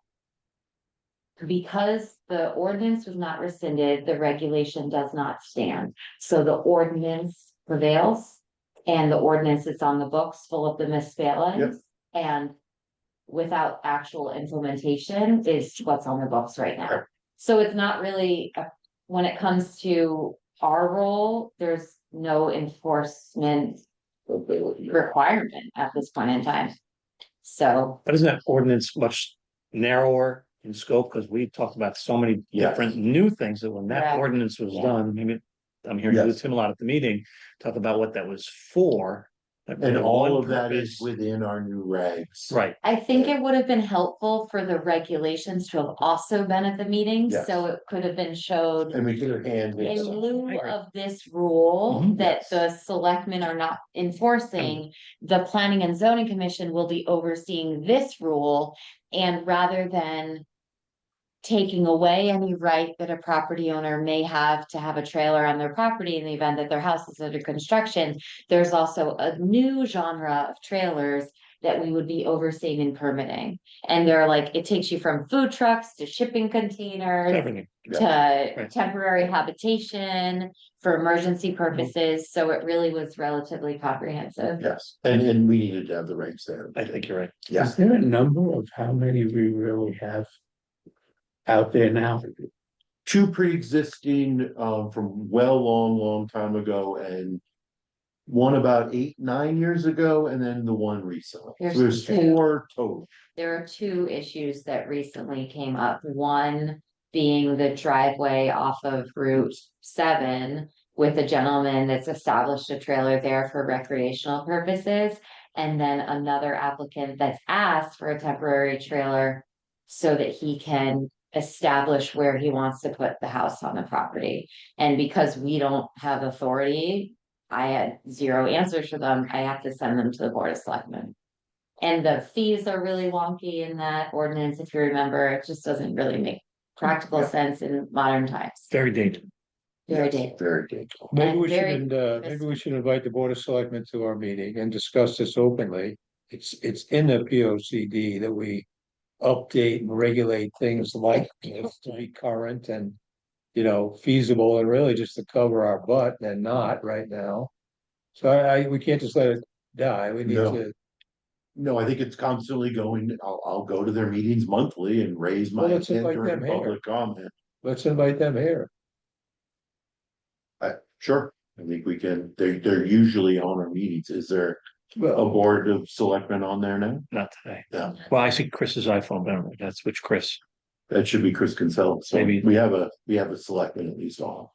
Because the ordinance was not rescinded, the regulation does not stand. So the ordinance prevails. And the ordinance is on the books full of the misspellings. And without actual implementation is what's on the books right now. Right. So it's not really, when it comes to our role, there's no enforcement requirement at this point in time. So. But isn't that ordinance much narrower in scope? Because we talked about so many Yes. different new things that when that Correct. ordinance was Yeah. done, maybe I'm hearing you Yes. with Tim a lot at the meeting, talk about what that was for. and all one of that is purpose. within our new regs. Right, I think it would have been helpful for the regulations to have also been at the meeting, Yes. so it could have been showed. And we could have handed. In some. lieu I agree. of this rule Mhm. that Yes. the selectmen are not enforcing, the planning and zoning commission will be overseeing this rule. And rather than taking away any right that a property owner may have to have a trailer on their property in the event that their house is under construction, there's also a new genre of trailers that we would be overseeing and permitting. And they're like, it takes you from food trucks to shipping containers everything. to Right. temporary habitation for emergency purposes, so it really was relatively comprehensive. Yes, and we needed to have the regs there. I think you're right. Yeah, Is there a number of how many we really have out there now? two pre-existing, from long time ago, and one about 8, 9 years ago, and then the one recently. So There's there's two. 4 total. There are two issues that recently came up, one being the driveway off of Route 7. With a gentleman that's established a trailer there for recreational purposes. And then another applicant that's asked for a temporary trailer so that he can establish where he wants to put the house on the property. And because we don't have authority, I had zero answers for them. I have to send them to the Board of Selectmen. And the fees are really wonky in that ordinance, if you remember, it just doesn't really make practical Yeah. sense in modern times. Very dated. Very Yes, dated. very dated. Maybe And we very maybe we should invite the Board of Selectmen to our meeting and discuss this openly. It's in the P O C D that we update and regulate things like this to be current and, you know, feasible and really just to cover our butt and not right now. So we can't just let it die. We need No. to No, I think it's constantly going, I'll go to their meetings monthly and raise my Well, let's intent invite during them here. public comment. Let's invite them here. Sure, I think we can, they're usually on our meetings. Is there a Well, board of selectmen on there now? Not today. Yeah, Well, I see Chris's iPhone, but I don't know, that's which Chris. that should be Chris Kinsella. So Maybe- we have a selectman at least on.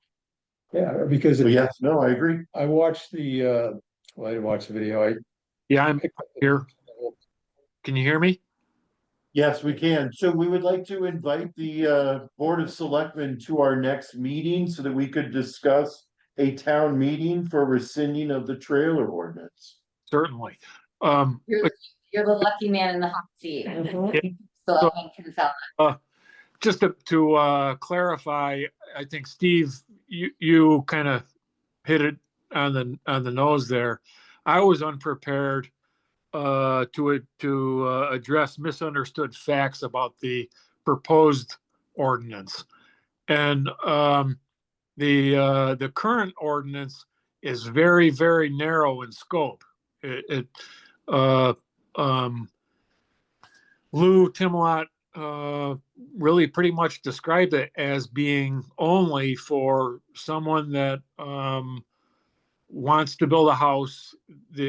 yeah, because But yes, no, I agree. I watched the, well, I didn't watch the video. Yeah, I'm here. Can you hear me? Yes, we can. So we would like to invite the Board of Selectmen to our next meeting so that we could discuss a town meeting for rescinding of the trailer ordinance. Certainly. You're the lucky man in the hot seat. Selectman Kinsella. Just to clarify, I think Steve, you kind of hit it on the nose there. I was unprepared to address misunderstood facts about the proposed ordinance. And the current ordinance is very, very narrow in scope. It Lou Timlot really pretty much described it as being only for someone that wants to build a house,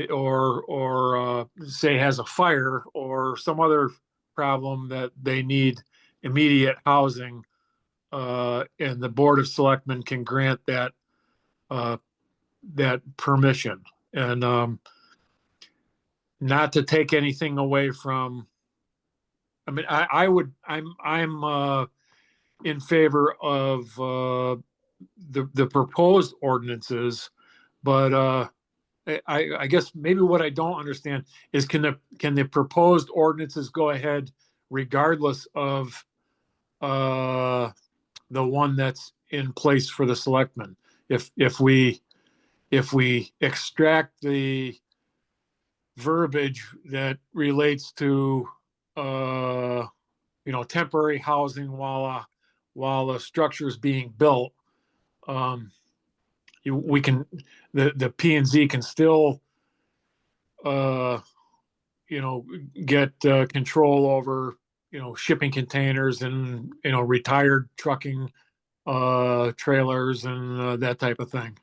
or say has a fire or some other problem that they need immediate housing, and the Board of Selectmen can grant that that permission. And not to take anything away from, I mean, I'm in favor of the proposed ordinances, but I guess maybe what I don't understand is can the proposed ordinances go ahead regardless of the one that's in place for the selectmen? If we extract the verbiage that relates to temporary housing while a structure is being built, we can, the P and Z can still get control over shipping containers and retired trucking trailers and that type of thing.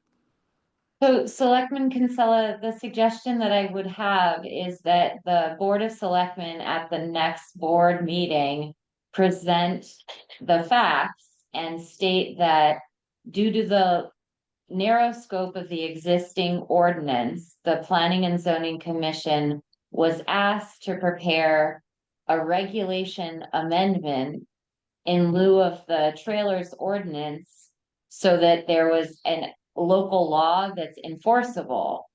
So Selectman Kinsella, the suggestion that I would have is that the Board of Selectmen at the next board meeting present the facts and state that due to the narrow scope of the existing ordinance, the Planning and Zoning Commission was asked to prepare a regulation amendment in lieu of the trailers ordinance so that there was an local law that's enforceable.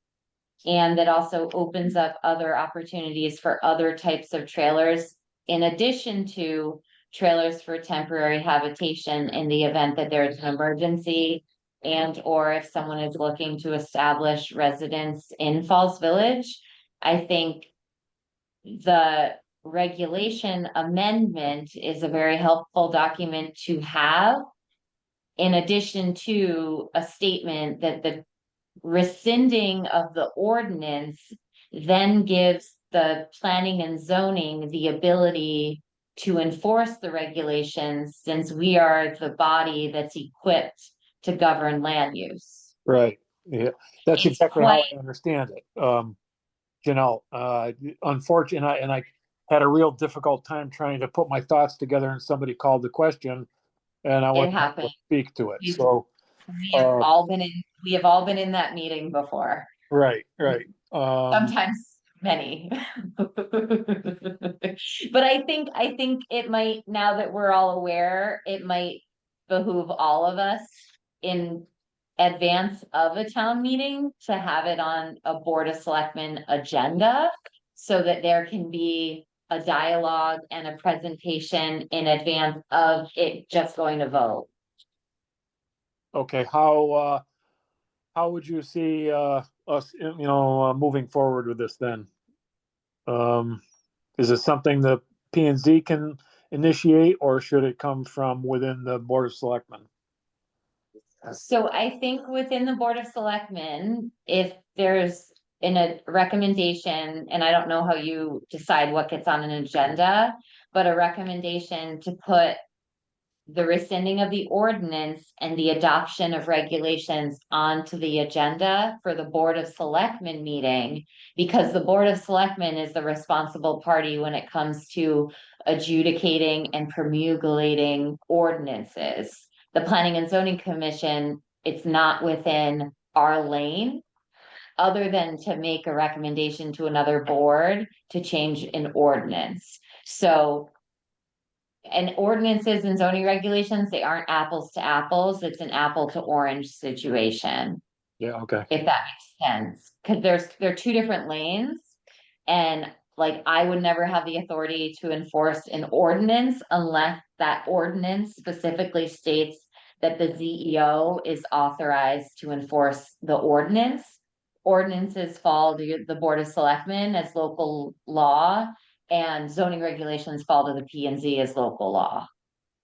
And that also opens up other opportunities for other types of trailers, in addition to trailers for temporary habitation in the event that there is an emergency, and or if someone is looking to establish residence in Falls Village. I think the regulation amendment is a very helpful document to have, in addition to a statement that the rescinding of the ordinance then gives the planning and zoning the ability to enforce the regulations, since we are the body that's equipped to govern land use. Right. Yeah, that's It's exactly how quite- I understand it. Unfortunately, and I had a real difficult time trying to put my thoughts together, and somebody called the question and I wasn't able to happened. speak to it. You- So, We have all been in that meeting before, right. sometimes many. But I think it might, now that we're all aware, it might behoove all of us in advance of a town meeting to have it on a Board of Selectmen agenda, so that there can be a dialogue and a presentation in advance of it just going to vote. Okay, how would you see us, moving forward with this then? Is it something the P and Z can initiate, or should it come from within the Board of Selectmen? So I think within the Board of Selectmen, if there's in a recommendation, and I don't know how you decide what gets on an agenda, but a recommendation to put the rescinding of the ordinance and the adoption of regulations onto the agenda for the Board of Selectmen meeting, because the Board of Selectmen is the responsible party when it comes to adjudicating and promulgating ordinances. The Planning and Zoning Commission, it's not within our lane, other than to make a recommendation to another board to change an ordinance. So and ordinances and zoning regulations, they aren't apples to apples, it's an apple to orange situation, Yeah, okay. if that makes sense. Cause they're two different lanes. And like, I would never have the authority to enforce an ordinance unless that ordinance specifically states that the ZEO is authorized to enforce the ordinance. Ordinances fall to the Board of Selectmen as local law, and zoning regulations fall to the P and Z as local law.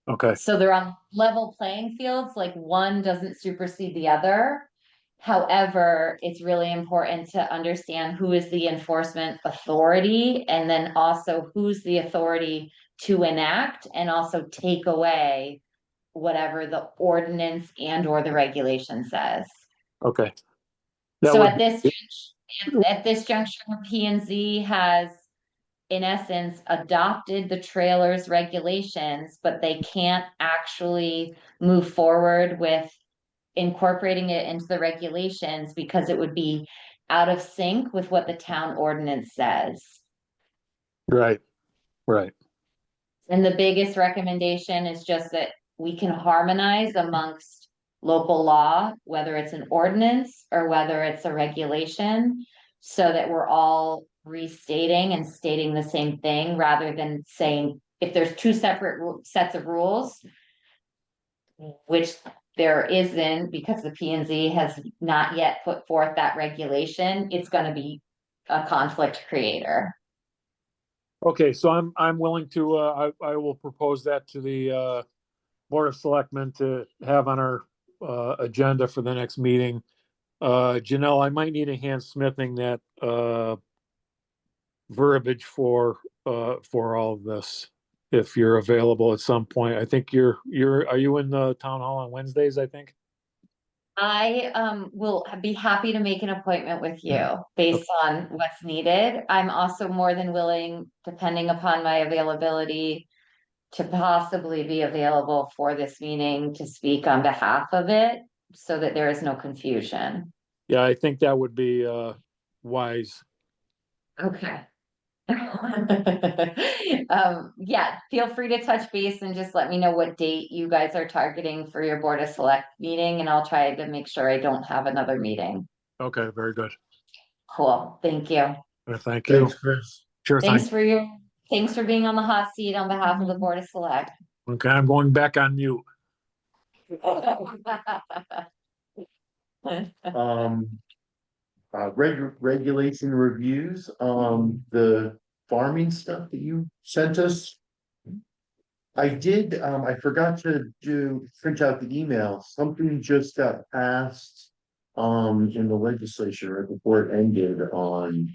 Okay, So they're on level playing fields, like one doesn't supersede the other. However, it's really important to understand who is the enforcement authority, and then also who's the authority to enact and also take away whatever the ordinance and or the regulation says. okay. That So would at this juncture, P and Z has in essence adopted the trailers regulations, but they can't actually move forward with incorporating it into the regulations because it would be out of sync with what the town ordinance says. right, right. And the biggest recommendation is just that we can harmonize amongst local law, whether it's an ordinance or whether it's a regulation, so that we're all restating and stating the same thing rather than saying if there's two separate sets of rules, which there isn't because the P and Z has not yet put forth that regulation, it's gonna be a conflict creator. Okay, so I'm willing to, I will propose that to the, Board of Selectmen to have on our, agenda for the next meeting. Janelle, I might need a hand smithing that, verbiage for all of this. If you're available at some point, I think are you in the town hall on Wednesdays, I think? I will be happy to make an appointment with you based on what's needed. I'm also more than willing, depending upon my availability, to possibly be available for this meeting to speak on behalf of it so that there is no confusion. Yeah, I think that would be, wise. Okay. Yeah, feel free to touch base and just let me know what date you guys are targeting for your Board of Select meeting, and I'll try to make sure I don't have another meeting. Okay, very good. Cool, thank you. Thank you. Thanks, Chris. Sure thing. Thanks for being on the hot seat on behalf of the Board of Select. Okay, I'm going back on mute. Um, regulation reviews, the farming stuff that you sent us. I did, I forgot to print out the email, something just got passed. In the legislature right before it ended on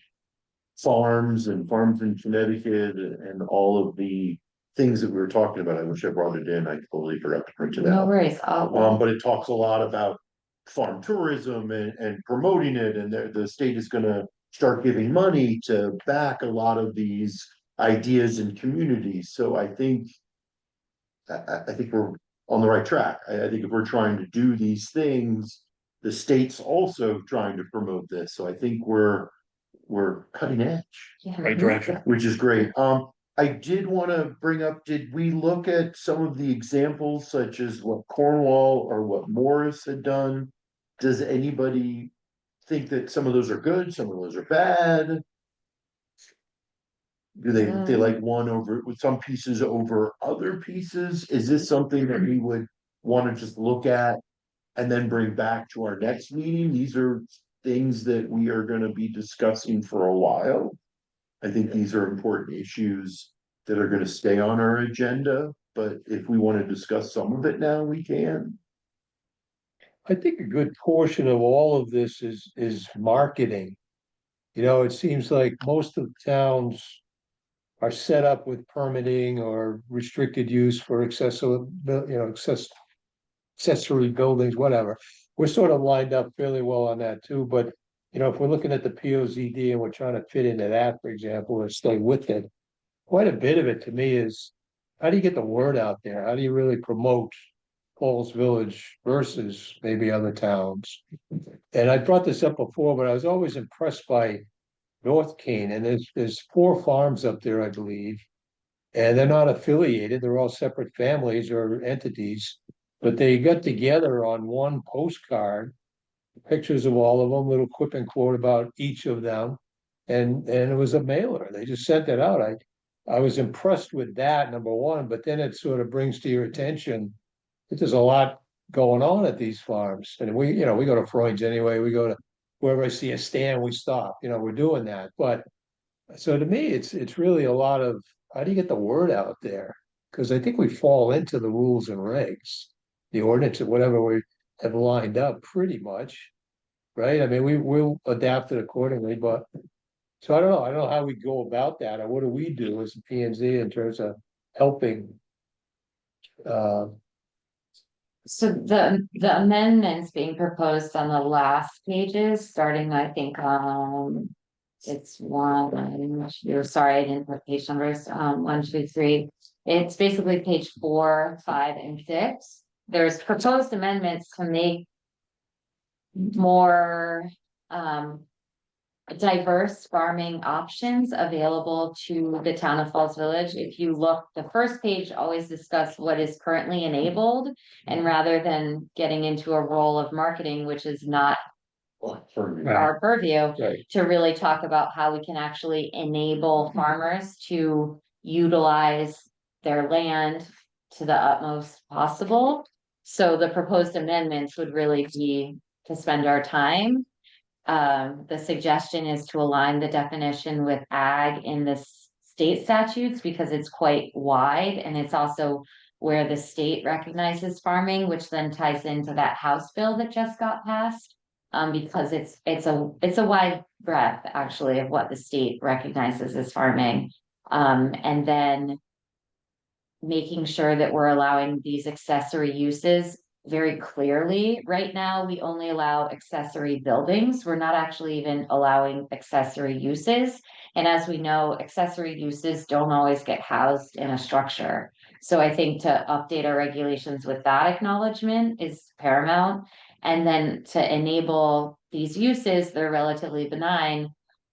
farms and farms in Connecticut and all of the things that we were talking about. I wish I brought it in, I totally forgot to print it No out. worries. But it talks a lot about farm tourism and promoting it, and the state is gonna start giving money to back a lot of these ideas and communities, so I think. I think we're on the right track. I think if we're trying to do these things, the state's also trying to promote this, so I think we're cutting edge, Right direction. which is great. I did wanna bring up, did we look at some of the examples such as what Cornwall or what Morris had done? Does anybody think that some of those are good, some of those are bad? Do they like one over, with some pieces over other pieces? Is this something that we would wanna just look at? And then bring back to our next meeting? These are things that we are gonna be discussing for a while. I think these are important issues that are gonna stay on our agenda, but if we wanna discuss some of it now, we can. I think a good portion of all of this is marketing. You know, it seems like most of the towns are set up with permitting or restricted use for accessible, accessory buildings, whatever. We're sort of lined up fairly well on that too, but you know, if we're looking at the P O Z D and we're trying to fit into that, for example, or stay with it, quite a bit of it to me is how do you get the word out there? How do you really promote Paul's Village versus maybe other towns? And I brought this up before, but I was always impressed by North Canaan. There's 4 farms up there, I believe. And they're not affiliated, they're all separate families or entities, but they got together on one postcard, pictures of all of them, little quip and quote about each of them. And it was a mailer. They just sent it out. I was impressed with that, number one, but then it sort of brings to your attention that there's a lot going on at these farms. And we, you know, we go to Freud's anyway, we go to wherever I see a stand, we stop, you know, we're doing that. But so to me, it's really a lot of how do you get the word out there? Because I think we fall into the rules and regs, the ordinance, whatever we have lined up pretty much, right? I mean, will adapt it accordingly, but so I don't know how we go about that, or what do we do as a P and Z in terms of helping? So the amendments being proposed on the last pages, starting, I think, it's one, two, sorry, I didn't put page numbers, 1, 2, 3. It's basically page 4, 5, and 6. There's proposed amendments to make more, diverse farming options available to the town of Falls Village. If you look, the first page always discuss what is currently enabled, and rather than getting into a role of marketing, which is not our purview, Right. to really talk about how we can actually enable farmers to utilize their land to the utmost possible. So the proposed amendments would really be to spend our time. The suggestion is to align the definition with ag in the state statutes because it's quite wide, and it's also where the state recognizes farming, which then ties into that House bill that just got passed. Because it's a wide breadth actually of what the state recognizes as farming. And then making sure that we're allowing these accessory uses very clearly. Right now, we only allow accessory buildings. We're not actually even allowing accessory uses. And as we know, accessory uses don't always get housed in a structure. So I think to update our regulations with that acknowledgement is paramount. And then to enable these uses, they're relatively benign,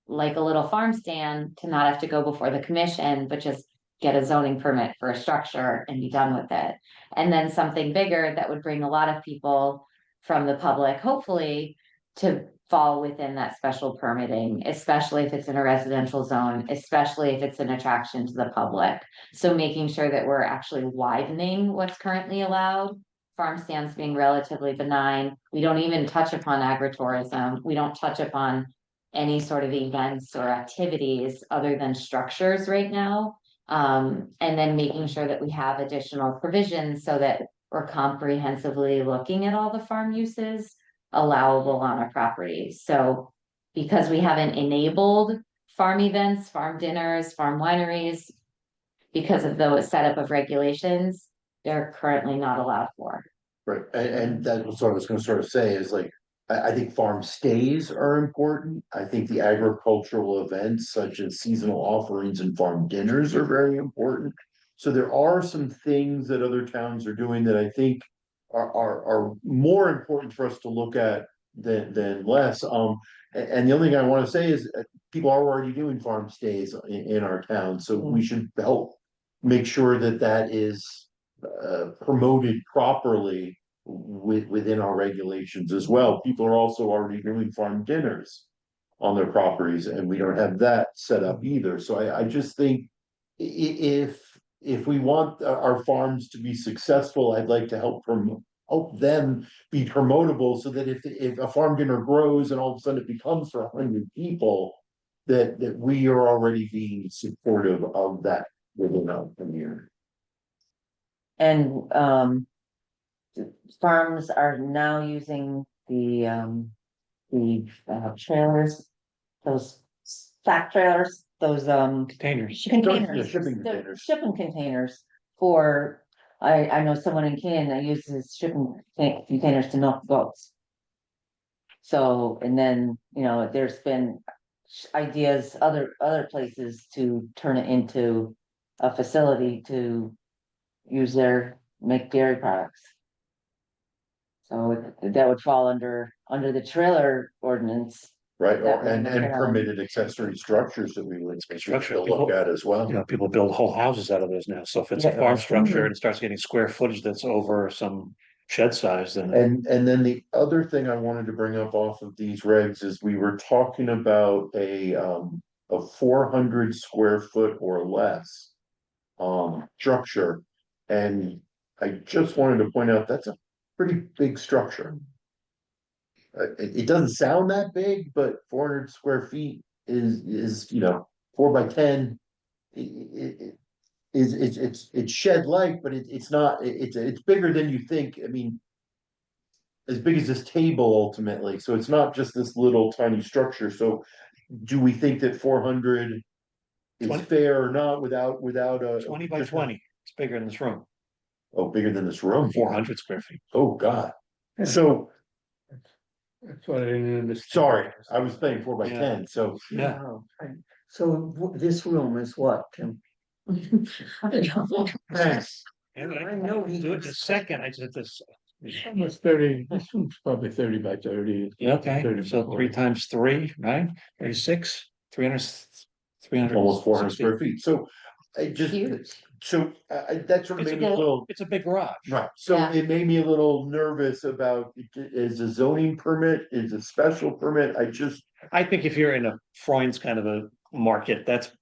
like a little farm stand, to not have to go before the commission, but just get a zoning permit for a structure and be done with it. And then something bigger that would bring a lot of people from the public, hopefully, to fall within that special permitting, especially if it's in a residential zone, especially if it's an attraction to the public. So making sure that we're actually widening what's currently allowed. Farm stands being relatively benign. We don't even touch upon agritourism. We don't touch upon any sort of events or activities other than structures right now. And then making sure that we have additional provisions so that we're comprehensively looking at all the farm uses allowable on our property. So because we haven't enabled farm events, farm dinners, farm wineries, because of the setup of regulations, they're currently not allowed for. Right, and that was what I was gonna sort of say is like, I think farm stays are important. I think the agricultural events such as seasonal offerings and farm dinners are very important. So there are some things that other towns are doing that I think are more important for us to look at than less. And the only thing I wanna say is people are already doing farm stays in our town, so we should help make sure that that is promoted properly within our regulations as well. People are also already doing farm dinners on their properties, and we don't have that set up either. So I just think if we want our farms to be successful, I'd like to help them be promotable so that if a farm dinner grows and all of a sudden it becomes for 100 people, that we are already being supportive of that within our community. And farms are now using the trailers, those sack trailers, those, Containers. containers. shipping the containers. Shipping containers for, I know someone in Canaan that uses shipping containers to milk goats. So, and then, there's been ideas, other places to turn it into a facility to make dairy products. So that would fall under the trailer ordinance. Right, That would and make it, permitted accessory structures that we would Structure. to look at as well. You know, people build whole houses out of those now, so if it's a Yeah. farm structure and it starts getting square footage that's over some shed size, then. And then the other thing I wanted to bring up off of these regs is we were talking about a 400 square foot or less. Structure, and I just wanted to point out that's a pretty big structure. It doesn't sound that big, but 400 square feet is 4 by 10. It's shed like, but it's not, it's bigger than you think. I mean, as big as this table ultimately, so it's not just this little tiny structure. So do we think that 400 is 20 fair or not without a 20 by 20, it's bigger than this room, Oh, bigger than this room? 400 square feet. Oh, God. Yeah. So, That's what I didn't understand. sorry, I was saying 4 by Yeah. 10, so. Yeah. Wow. So this room is what, Tim? And I know he do it in a was- second, I did this. Almost 30, this one's probably 30 by 30. Yeah, okay, 30 by so 40. 3 times 3, right, 36, 300. Almost 400 square feet, so I just, Huge. so that sort of It's made me a little, it's a big garage. right, so Yeah. it made me a little nervous about, is a zoning permit, is a special permit, I think if you're in a Freund's kind of a market, that's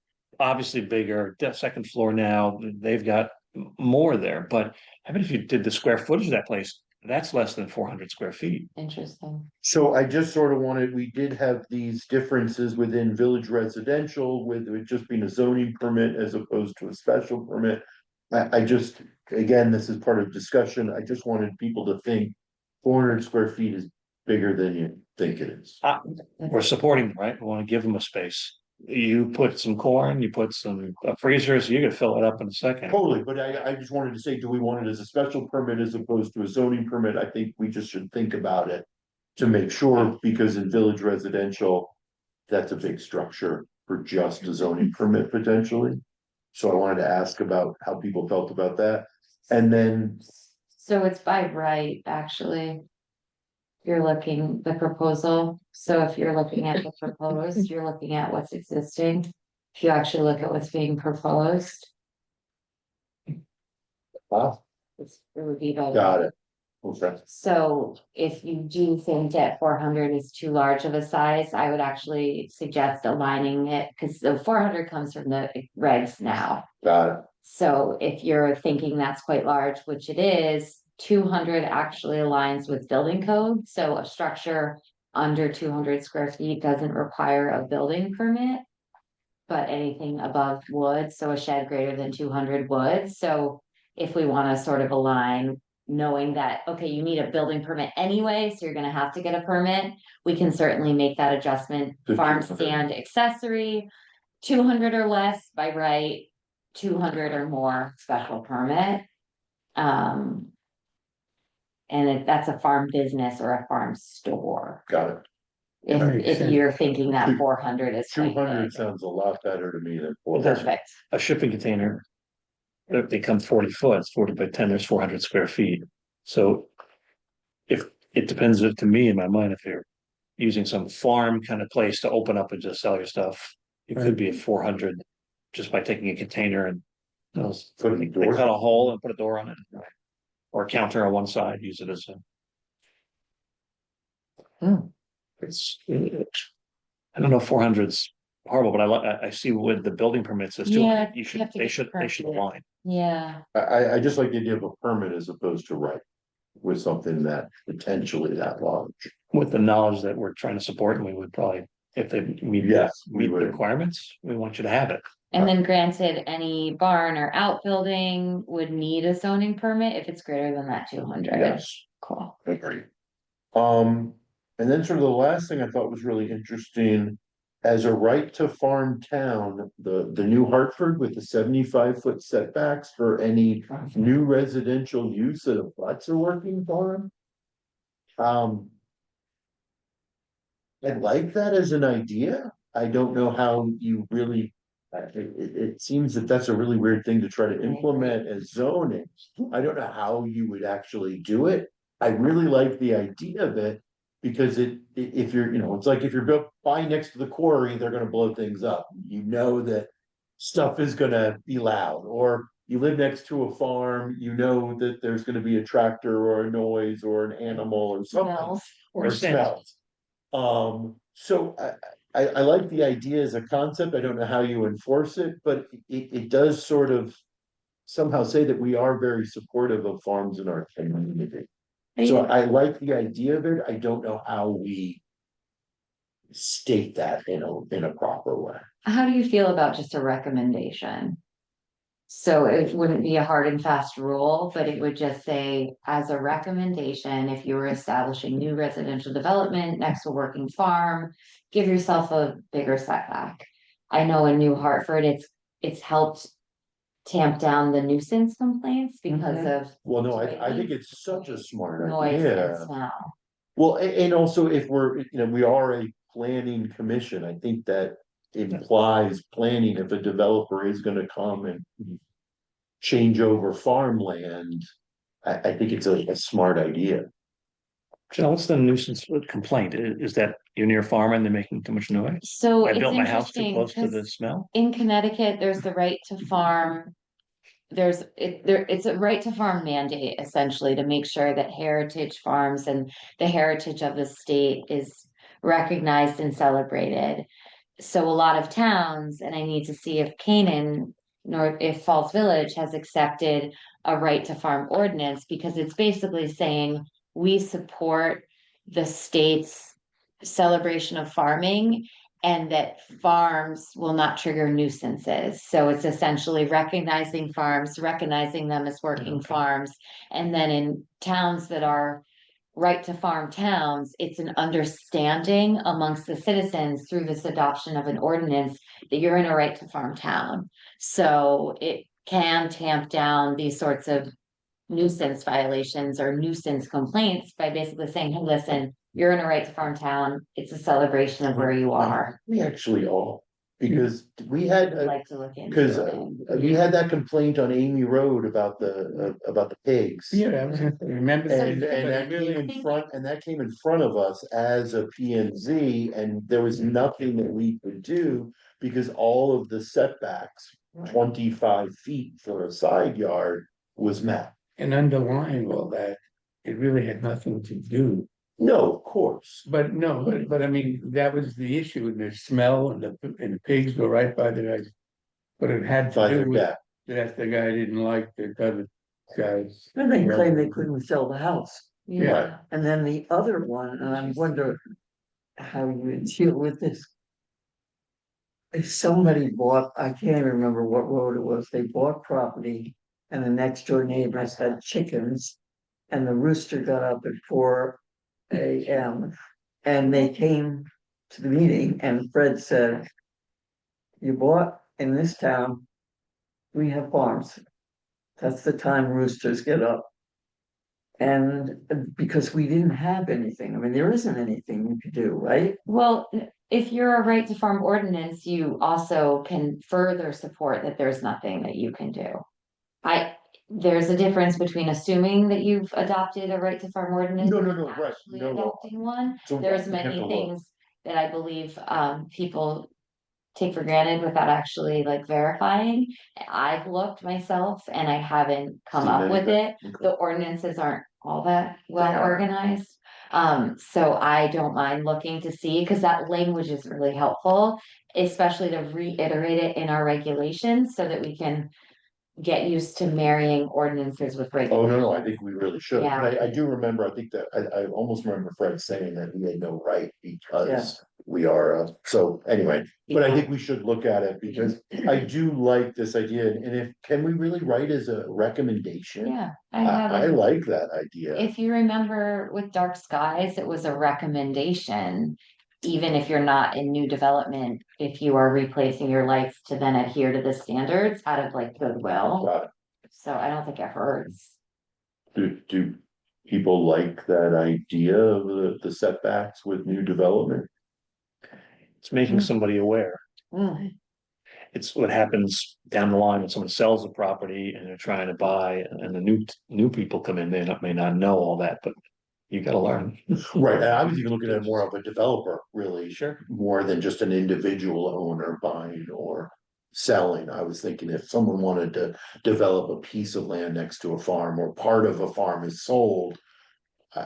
obviously bigger, second floor now, they've got more there, but I bet if you did the square footage of that place, that's less than 400 square feet. Interesting. So I just sort of wanted, we did have these differences within village residential with it just being a zoning permit as opposed to a special permit. I just, again, this is part of discussion. I just wanted people to think 400 square feet is bigger than you think it is. We're supporting them, right? We want to give them a space. You put some corn, you put some freezers, you could fill it up in a second. Totally, but I just wanted to say, do we want it as a special permit as opposed to a zoning permit? I think we just should think about it to make sure, because in village residential, that's a big structure for just a zoning permit potentially. So I wanted to ask about how people felt about that. And then, So it's by right, actually. You're looking the proposal, so if you're looking at the proposed, you're looking at what's existing. If you actually look at what's being proposed. It would be by got right. it. Okay. So if you do think that 400 is too large of a size, I would actually suggest aligning it, because the 400 comes from the regs now. Got it. So if you're thinking that's quite large, which it is, 200 actually aligns with building code, so a structure under 200 square feet doesn't require a building permit. But anything above would, so a shed greater than 200 would, so if we wanna sort of align. Knowing that, okay, you need a building permit anyway, so you're gonna have to get a permit, we can certainly make that adjustment, To farm 200. stand accessory. 200 or less by right, 200 or more special permit. And if that's a farm business or a farm store, Got it. if, That makes if sense. you're thinking that 400 is quite 200 big. sounds a lot better to me than Well, 400. Perfect, A shipping container. They come 40 foot, it's 40 by 10, there's 400 square feet. So. If it depends to me in my mind, if you're using some farm kind of place to open up and just sell your stuff. It could be a 400 just by taking a container and. Put a They door. cut a hole and put a door on it. Or a counter on one side, use it as a. It's. I don't know, 400's horrible, but I see with the building permits, it's Yeah, you you should, have to they get should permit. align. yeah, I just like the idea of a permit as opposed to right. With something that potentially that large. With the knowledge that we're trying to support, and we would probably, if they meet, Yes, we meet the would. requirements, we want you to have it. and then granted, any barn or outbuilding would need a zoning permit if it's greater than that 200. Yes. Cool. Agree. And then sort of the last thing I thought was really interesting. as a right to farm town, the New Hartford with the 75-foot setbacks for any new residential use that abuts a working farm. I like that as an idea. I don't know how you really, it seems that that's a really weird thing to try to implement as zoning. I don't know how you would actually do it. I really like the idea of it. Because if you're, it's like if you're buying next to the quarry, they're gonna blow things up. You know that stuff is gonna be loud, or you live next to a farm, you know that there's gonna be a tractor or a noise or an animal or something. Smells. Or smells. So I like the idea as a concept. I don't know how you enforce it, but it does sort of somehow say that we are very supportive of farms in our community. So I like the idea of it. I don't know how we state that in a proper way. How do you feel about just a recommendation? So it wouldn't be a hard and fast rule, but it would just say, as a recommendation, if you were establishing new residential development next to a working farm, give yourself a bigger setback. I know in New Hartford, it's helped tamp down the nuisance complaints because of Well, no, I think it's such a smart noise and idea. smell. Well, and also if we are a planning commission, I think that implies planning if a developer is gonna come and change over farmland. I think it's a smart idea. Joe, what's the nuisance complaint? Is that you're near a farm and they're making too much noise? So I it's built my house too interesting close to the because smell? in Connecticut, there's the right to farm. It's a right to farm mandate essentially to make sure that heritage farms and the heritage of the state is recognized and celebrated. So a lot of towns, and I need to see if Canaan nor if Falls Village has accepted a right to farm ordinance, because it's basically saying we support the state's celebration of farming and that farms will not trigger nuisances. So it's essentially recognizing farms, recognizing them as working farms. And then in towns that are right to farm towns, it's an understanding amongst the citizens through this adoption of an ordinance that you're in a right to farm town. So it can tamp down these sorts of nuisance violations or nuisance complaints by basically saying, hey, listen, you're in a right to farm town. It's a celebration of where you are. We actually all, because we had, I'd like to look because into it. we had that complaint on Amy Road about the pigs. Yeah, I was gonna remember. And something, that but came in front of us as a P and Z, and there was nothing that we could do because all of the setbacks, 25 feet for a side yard, was met. And underlying all that, it really had nothing to do. No, of course. But no, but I mean, that was the issue, and the smell and the pigs were right by the guys. But it had By to their do with death. that the guy didn't like the other guys. And they claimed they couldn't sell the house. Yeah. And then the other one, and I wonder how you would deal with this. If somebody bought, I can't remember what road it was, they bought property and the next door neighbors had chickens. And the rooster got up at 4 a.m. and they came to the meeting and Fred said, you bought in this town, we have farms. That's the time roosters get up. And because we didn't have anything, I mean, there isn't anything you could do, right? Well, if you're a right to farm ordinance, you also can further support that there's nothing that you can do. There's a difference between assuming that you've adopted a right to farm ordinance. No, and right. actually No. adopting one. So There's we have many to look. things that I believe people take for granted without actually like verifying. I've looked myself and I haven't come Seen up with anything. it. Okay. The ordinances aren't all that well They are. organized. So I don't mind looking to see, because that language is really helpful, especially to reiterate it in our regulations so that we can get used to marrying ordinances with Oh, regulations. no, I think we really should. Yeah. But I do remember, I think that I almost remember Fred saying that we had no right because we are, so anyway. But I think we should look at it because I do like this idea. And can we really write as a recommendation? Yeah, I have I it. like that idea. If you remember with Dark Skies, it was a recommendation even if you're not in new development, if you are replacing your lights to then adhere to the standards out of like goodwill. Got it. So I don't think it hurts. Do people like that idea of the setbacks with new development? It's making somebody aware. It's what happens down the line when someone sells a property and they're trying to buy, and the new people come in, may not know all that, but you gotta learn. Right, and I was even looking at more of a developer, really. Sure. More than just an individual owner buying or selling. I was thinking if someone wanted to develop a piece of land next to a farm or part of a farm is sold.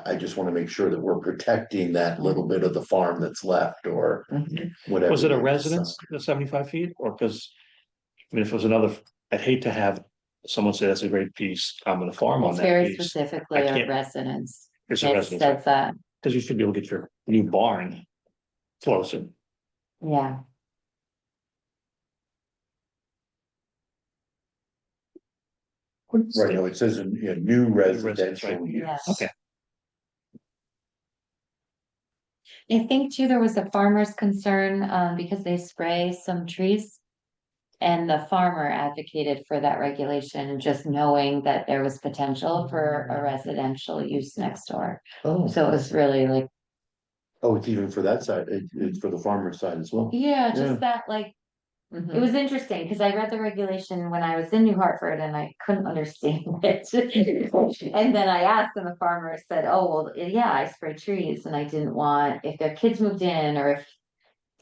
I just want to make sure that we're protecting that little bit of the farm that's left or whatever. Was it a they residence, decide. the 75 feet, or because, I mean, if it was another, I'd hate to have someone say that's a great piece, I'm gonna farm on It's that very piece. specifically I a can't- residence. It's a It residence, says that, because you should be able to get your new barn closer. yeah. Right, no, it says in new residential right. use. Yes. Okay. I think too, there was a farmer's concern, because they spray some trees. And the farmer advocated for that regulation, just knowing that there was potential for a residential use next door. Oh, So it was really like, oh, it's even for that side, it's for the farmer's side as well. yeah, Yeah. just that like, it was interesting, because I read the regulation when I was in New Hartford and I couldn't understand it. And then I asked and the farmer said, oh, well, yeah, I spray trees and I didn't want, if their kids moved in or if.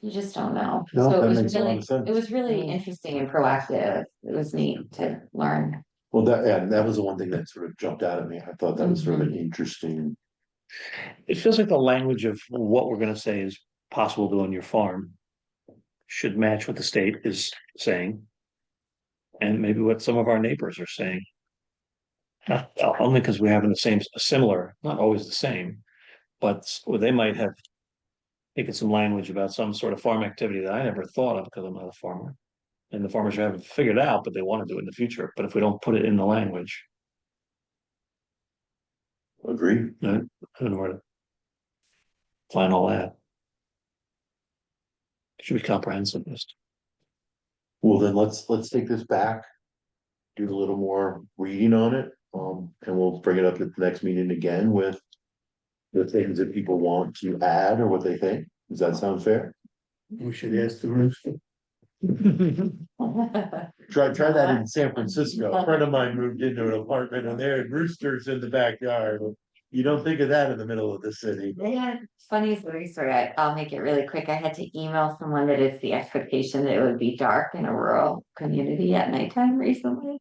You just don't know. No, So that it was makes a lot really, of sense. it was really interesting and proactive. It was neat to learn. Well, that was the one thing that sort of jumped out at me. I thought that was sort of an interesting. It feels like the language of what we're gonna say is possible to do on your farm should match what the state is saying. And maybe what some of our neighbors are saying. Not only because we're having the same, similar, not always the same, but they might have taken some language about some sort of farm activity that I never thought of because I'm not a farmer. And the farmers haven't figured out, but they want to do it in the future. But if we don't put it in the language, Agree. I don't know where to find all that. It should be comprehensive list. Well, then let's take this back. Do a little more reading on it, and we'll bring it up at the next meeting again with. The things that people want to add or what they think. Does that sound fair? We should ask the rooster. Try that in San Francisco. A friend of mine moved into an apartment and there had roosters in the backyard. You don't think of that in the middle of the city. Yeah, funny story. I'll make it really quick. I had to email someone that it's the expectation that it would be dark in a rural community at nighttime recently.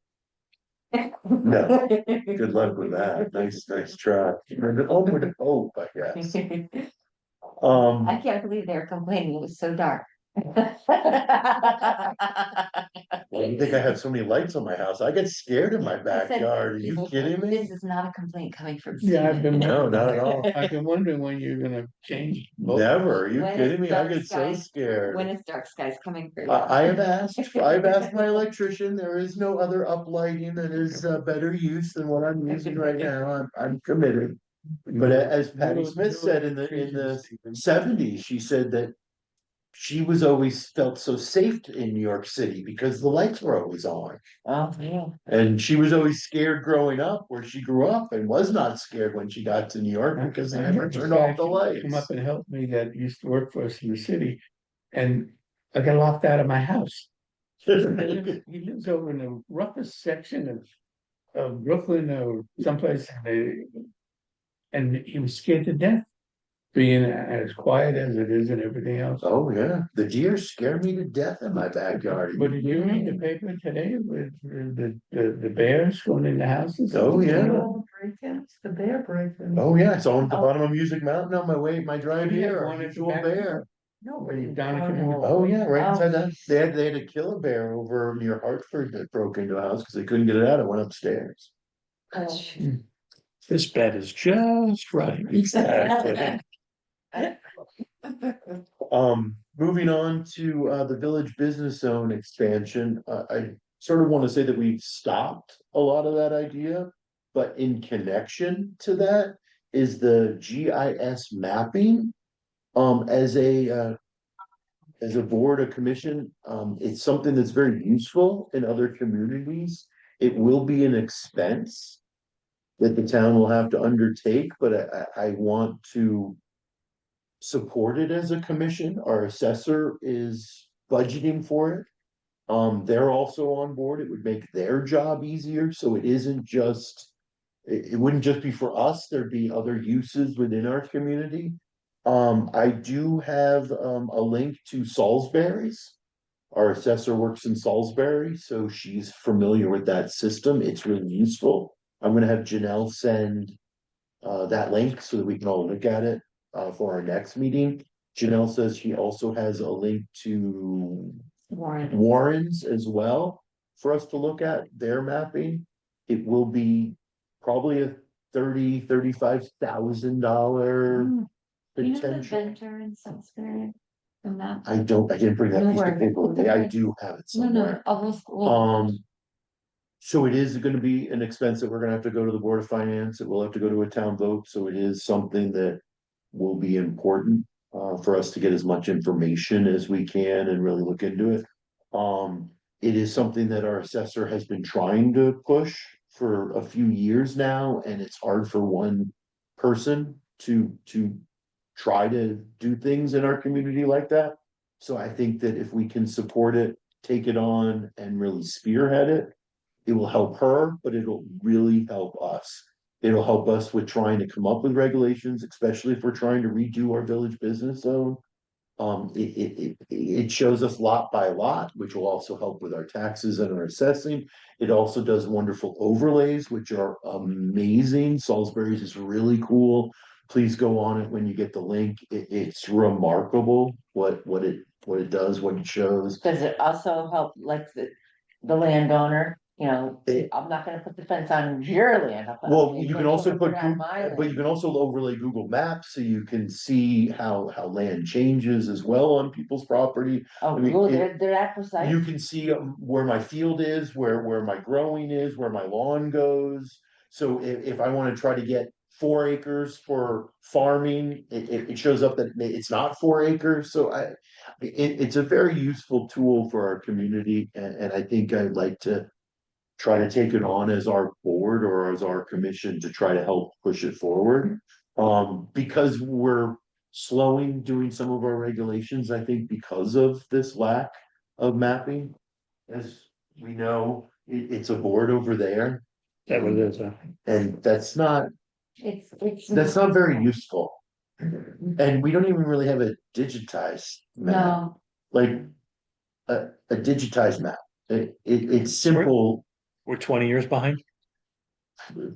No. Good luck with that. Nice try. With hope, I guess. I can't believe they were complaining. It was so dark. You think I have so many lights on my house? I get scared in my I said, backyard. Are you kidding me? This is not a complaint coming from. Yeah, I've been. No, not at all. I've been wondering when you're gonna change. Never. Are you When kidding me? I dark get so skies- scared. When it's dark skies coming through. I've asked my electrician, there is no other uplighting that is better use than what I'm using right now, I'm committed. But as Patty Smith said in the '70s, she said that. She was always felt so safe in New York City because the lights were always on. Oh, yeah. And she was always scared growing up where she grew up and was not scared when she got to New York because they never turned off the lights. Come up and help me that used to work for us in the city, and I got locked out of my house. He lives over in the roughest section of Brooklyn or someplace, and he was scared to death, being as quiet as it is and everything else. Oh, yeah, the deer scare me to death in my backyard. But did you read the paper today with the bears going in the houses? Oh, yeah. The bear break-ins. Oh, yeah, it's on the bottom of Music Mountain on my drive Yeah, here, one a at the usual back. bear. Nobody down at Oh, yeah, right inside that. They had to kill a bear over near Hartford that broke into a house because they couldn't get it out. It went upstairs. This bed is just right. Exactly. Moving on to the village business zone expansion, I sort of want to say that we've stopped a lot of that idea. But in connection to that is the GIS mapping As a board, a commission, it's something that's very useful in other communities. It will be an expense that the town will have to undertake, but I want to support it as a commission. Our assessor is budgeting for it. They're also on board. It would make their job easier, so it isn't just, it wouldn't just be for us, there'd be other uses within our community. I do have, a link to Salisbury's. Our assessor works in Salisbury, so she's familiar with that system. It's really useful. I'm gonna have Janelle send that link so that we can all look at it for our next meeting. Janelle says she also has a link to Warren. Warren's as well for us to look at their mapping. It will be probably a $35,000 You know the potential. Venter in Salisbury? The map? I didn't bring that No piece of worries. paper with me. I Okay. do have it No, somewhere. So it is gonna be an expense that we're gonna have to go to the Board of Finance. It will have to go to a town vote, so it is something that will be important for us to get as much information as we can and really look into it. It is something that our assessor has been trying to push for a few years now, and it's hard for one person to try to do things in our community like that. So I think that if we can support it, take it on and really spearhead it, it will help her, but it'll really help us. It'll help us with trying to come up with regulations, especially if we're trying to redo our village business zone. It shows us lot by lot, which will also help with our taxes and our assessing. It also does wonderful overlays, which are amazing. Salisbury's is really cool. Please go on it when you get the link. It's remarkable what it does, what it shows. Does it also help like the landowner, It- I'm not gonna put the fence on your land. I'll put- Well, you can also put, it on my but you land. can also overlay Google Maps so you can see how land changes as well on people's property. Oh, I mean, cool, it- they're that precise. You can see where my field is, where my growing is, where my lawn goes. So if I wanna try to get 4 acres for farming, it shows up that it's not 4 acres, so it's a very useful tool for our community, and I think I'd like to try to take it on as our board or as our commission to try to help push it forward. Because we're slowing doing some of our regulations, I think because of this lack of mapping. As we know, it's a board over there, That what it is, and that's not It's. very useful. And we don't even really have a digitized map, No, like a digitized map. It's simple, we're 20 years behind.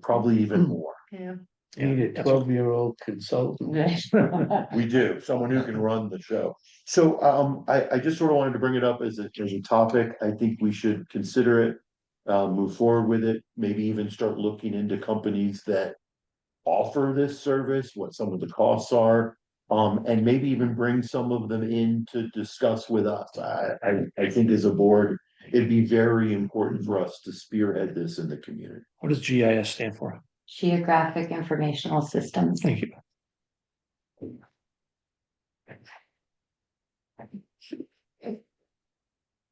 probably even more. Yeah. Need a that's what- 12-year-old consultant. We do, someone who can run the show. So, I just sort of wanted to bring it up as a topic. I think we should consider it. Move forward with it, maybe even start looking into companies that offer this service, what some of the costs are. And maybe even bring some of them in to discuss with us. I think as a board, it'd be very important for us to spearhead this in the community. What does GIS stand for? Geographic Informational Systems. Thank you.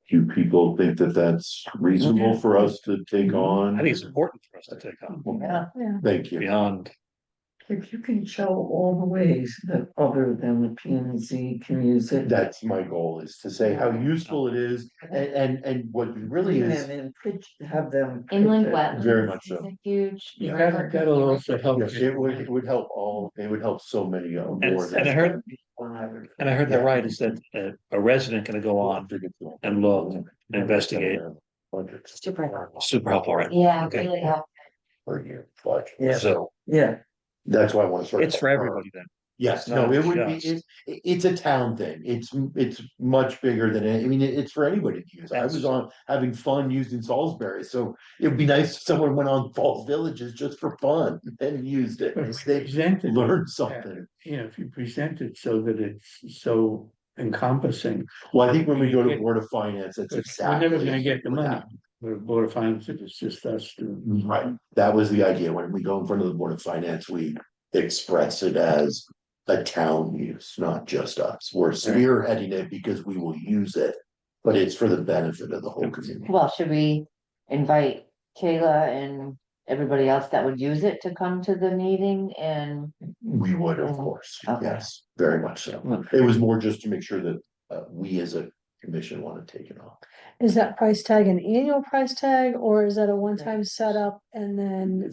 Do people think that that's reasonable for us to take on? I think it's important for us to take on Yeah. Thank you. beyond. If you can show all the ways that other than the P and Z can use it. That's my goal, is to say how useful it is, and what it really Bring is. them in, have them. Inland pitch it. wetlands. Very much so. is a huge. That'll also help. Yes, it would help it would help so many more. And I heard that right, is that a resident gonna go on and look, investigate. Super helpful. Super helpful, right? Yeah, Okay. really helpful. Per year budget. Yeah. So Yeah, That's why I want to sort of. it's for everybody then. Yes, It's no, not it would be, just- it's a town thing. It's much bigger than, I mean, it's for anybody to use. I was on having fun using Salisbury, so it'd be nice if someone went on Falls Villages just for fun and used it. They Presented, learned something. if you present it so that it's so encompassing, Well, I think when we go to Board of Finance, that's we're exactly. never gonna get the what money. happened. The Board of Finance, it's just us to. Right, that was the idea. When we go in front of the Board of Finance, we express it as a town use, not just us. We're spearheading it because we will use it, but it's for the benefit of the whole community. Well, should we invite Kayla and everybody else that would use it to come to the meeting and? We would, of course, Okay. yes, very much so. It was more just to make sure that we as a commission want to take it off. Is that price tag an annual price tag, or is that a one-time setup and then?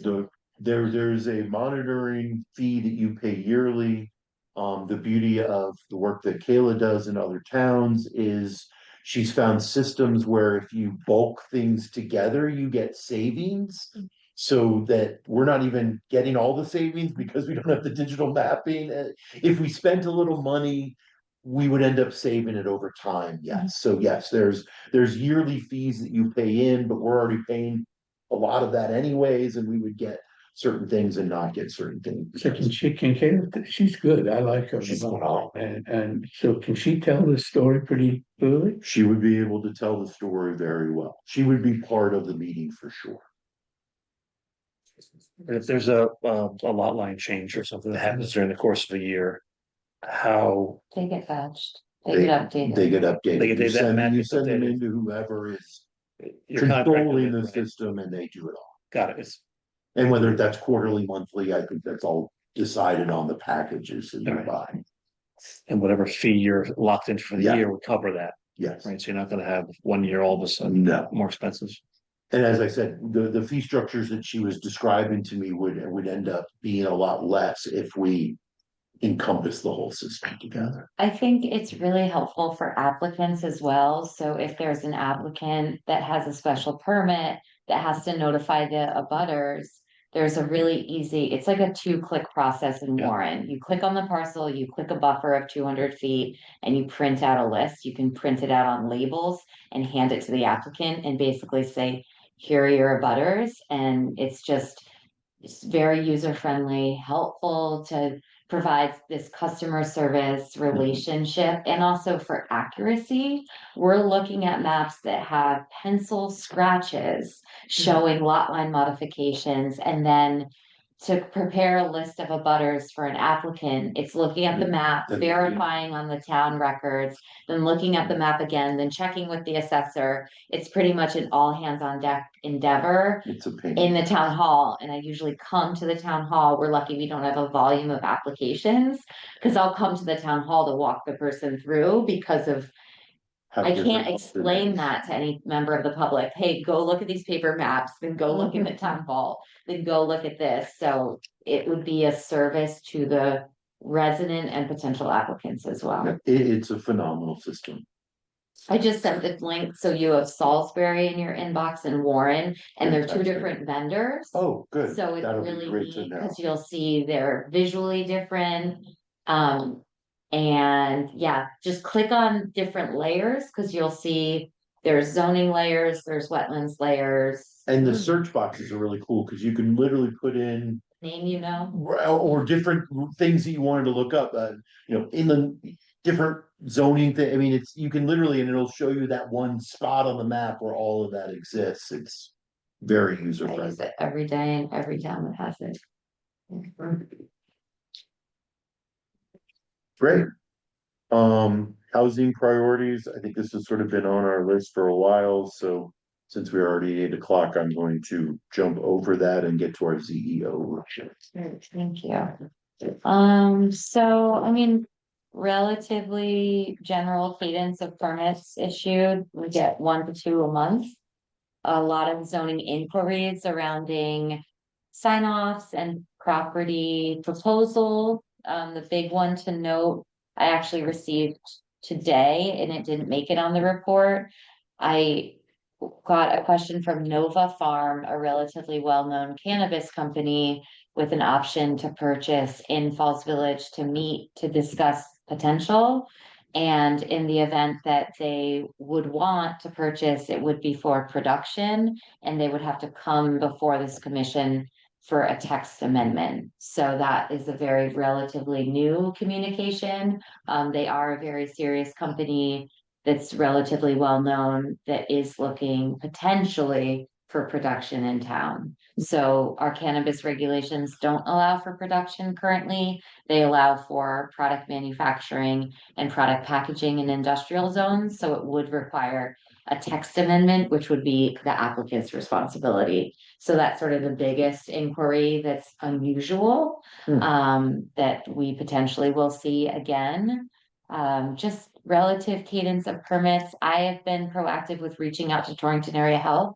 There's a monitoring fee that you pay yearly. The beauty of the work that Kayla does in other towns is she's found systems where if you bulk things together, you get savings. So that we're not even getting all the savings because we don't have the digital mapping. If we spent a little money, we would end up saving it over time. Yes. So yes, there's yearly fees that you pay in, but we're already paying a lot of that anyways, and we would get certain things and not get certain things. So can Kayla, she's good, I like her. She's phenomenal. And so can she tell the story pretty clearly? She would be able to tell the story very well. She would be part of the meeting for sure. If there's a lot line change or something that happens during the course of a year, how, They get fetched, they get updated. They get updated. They get You send, that you gets send them updated. into whoever is your contract controlling the with it, right? system and they do it all. Got it, it's, And whether that's quarterly, monthly, I think that's all decided on the packages that you Alright. buy. and whatever fee you're locked in for the Yeah. year would cover that, Yes. right? So you're not gonna have 1 year all of a sudden No. more expensive. And as I said, the fee structures that she was describing to me would end up being a lot less if we encompass the whole system together. I think it's really helpful for applicants as well. So if there's an applicant that has a special permit that has to notify the abutters, there's a really easy, it's like a 2-click process in Yeah. Warren. You click on the parcel, you click a buffer of 200 feet, and you print out a list. You can print it out on labels and hand it to the applicant and basically say, here are your abutters. And it's very user-friendly, helpful to provide this customer service relationship and also for accuracy. We're looking at maps that have pencil scratches showing lot line modifications, and then to prepare a list of abutters for an applicant, it's looking at the map, verifying on the town records, then looking at the map again, then checking with the assessor. It's pretty much an all hands on deck endeavor It's a pain. in the town hall. And I usually come to the town hall. We're lucky we don't have a volume of applications, because I'll come to the town hall to walk the person through because of I can't explain that to any member of the public. Hey, go look at these paper maps, then go look in the town hall, then go look at this. So it would be a service to the resident and potential applicants as well. It's a phenomenal system. I just sent the link, so you have Salisbury in your inbox and Warren, and they're two Fantastic. different vendors. Oh, good. So it's That'll be really great to neat, know. because you'll see they're visually different. And yeah, just click on different layers, because you'll see there's zoning layers, there's wetlands layers. And the search boxes are really cool because you can literally put in Name, you know, or different things that you wanted to look up, in the different zoning thing. I mean, you can literally, and it'll show you that one spot on the map where all of that exists. It's very user I use friendly. it every day in every town that has it. Great. Housing priorities. I think this has sort of been on our list for a while, so since we're already 8 o'clock, I'm going to jump over that and get to our CEO. Great, thank you. So, I mean, relatively general cadence of permits issued, we get 1 to 2 a month. A lot of zoning inquiries surrounding sign-offs and property proposal. The big one to note, I actually received today, and it didn't make it on the report. I got a question from Nova Farm, a relatively well-known cannabis company with an option to purchase in Falls Village to discuss potential. And in the event that they would want to purchase, it would be for production, and they would have to come before this commission for a text amendment. So that is a very relatively new communication. They are a very serious company that's relatively well known, that is looking potentially for production in town. So our cannabis regulations don't allow for production currently. They allow for product manufacturing and product packaging in industrial zones, so it would require a text amendment, which would be the applicant's responsibility. So that's sort of the biggest inquiry that's unusual, that we potentially will see again. Just relative cadence of permits. I have been proactive with reaching out to Torrington Area Health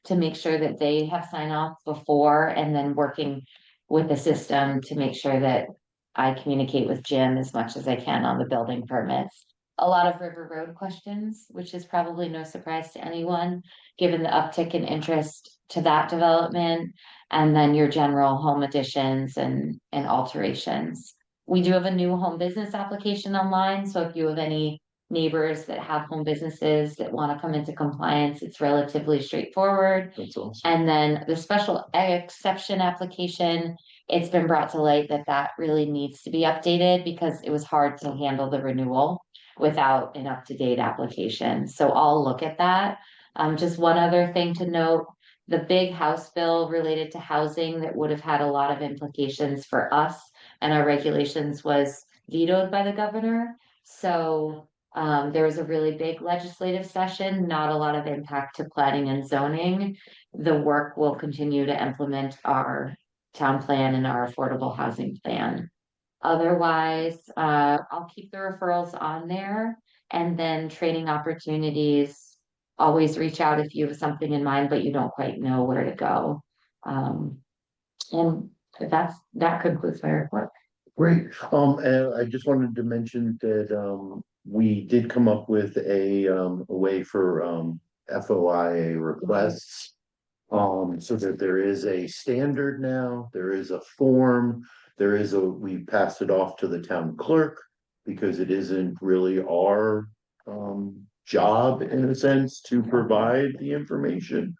to make sure that they have sign off before, and then working with the system to make sure that I communicate with Jim as much as I can on the building permits. A lot of River Road questions, which is probably no surprise to anyone, given the uptick in interest to that development, and then your general home additions and alterations. We do have a new home business application online, so if you have any neighbors that have home businesses that want to come into compliance, it's relatively straightforward. That's awesome. And then the special exception application, it's been brought to light that that really needs to be updated because it was hard to handle the renewal without an up-to-date application. So I'll look at that. Just one other thing to note, the big House bill related to housing that would have had a lot of implications for us and our regulations was vetoed by the governor. So there was a really big legislative session, not a lot of impact to planning and zoning. The work will continue to implement our town plan and our affordable housing plan. Otherwise, I'll keep the referrals on there, and then training opportunities. Always reach out if you have something in mind, but you don't quite know where to go. And that concludes my report. Great. And I just wanted to mention that, we did come up with a way for, FOIA requests. So that there is a standard now, there is a form, we passed it off to the town clerk. Because it isn't really our, job in a sense to provide the information.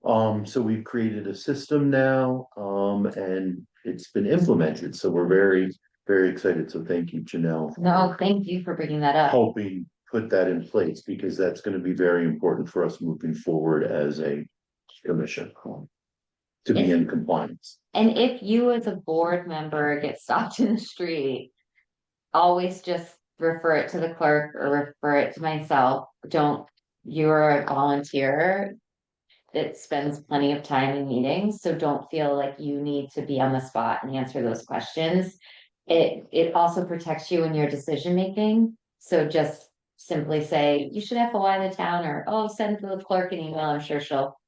So we've created a system now, and it's been implemented, so we're very, very excited, so thank you, Janelle. No, thank you for bringing that up. Helping put that in place, because that's gonna be very important for us moving forward as a commission. To be in compliance. And if you as a board member get stopped in the street, always just refer it to the clerk or refer it to myself. You're a volunteer that spends plenty of time in meetings, so don't feel like you need to be on the spot and answer those questions. It also protects you in your decision making, so just simply say, you should FOI the town, or, oh, send the clerk an email, I'm sure she'll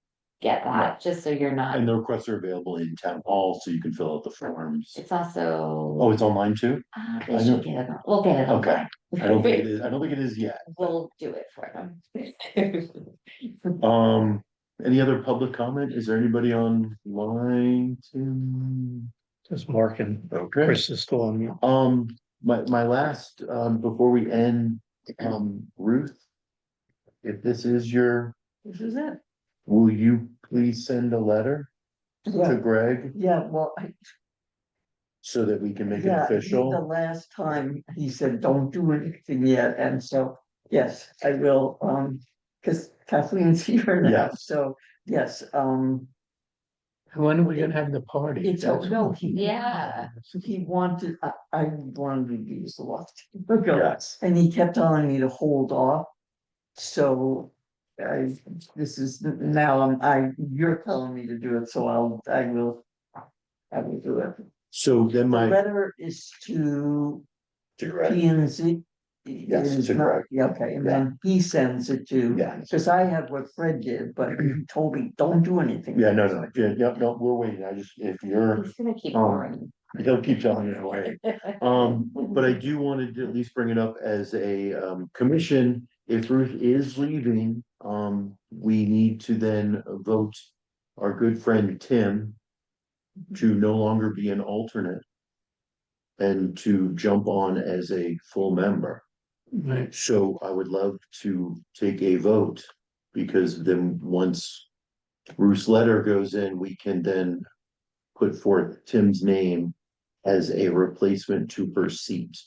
get that, just so you're not. And the requests are available in town hall, so you can fill out the forms. It's also. Oh, it's online too? They should get it, we'll get it. Okay. online. I don't think it is yet. We'll do it for them. Any other public comment? Is there anybody online to? Just Mark and Okay. Chris is still on mute. My last, before we end, Ruth. If this is This is it. will you please send a letter to Yeah, Greg yeah, well, so that we can make it yeah, the official? last time he said, don't do anything yet, and so, yes, I will, cause Kathleen's here now, Yeah. so, yes, When are we gonna have the party? it's, oh, no, he. Yeah. He wanted, I wanted to be a lot ago, Yes. and he kept telling me to hold off. So, this is, now you're telling me to do it, so I will do it. So then The my. letter is to To Greg. P and Z. Yes, It is to not- Greg. Yeah, okay, and then he sends it to, Yeah. because I have what Fred did, but he told me, don't do anything. Yeah, no, no, we're waiting. If you're, He's gonna keep Um, going. he'll keep telling you away. But I do want to at least bring it up as a, commission. If Ruth is leaving, we need to then vote our good friend Tim to no longer be an alternate and to jump on as a full member. Right. So I would love to take a vote, because then once Bruce's letter goes in, we can then put forth Tim's name as a replacement to her seat.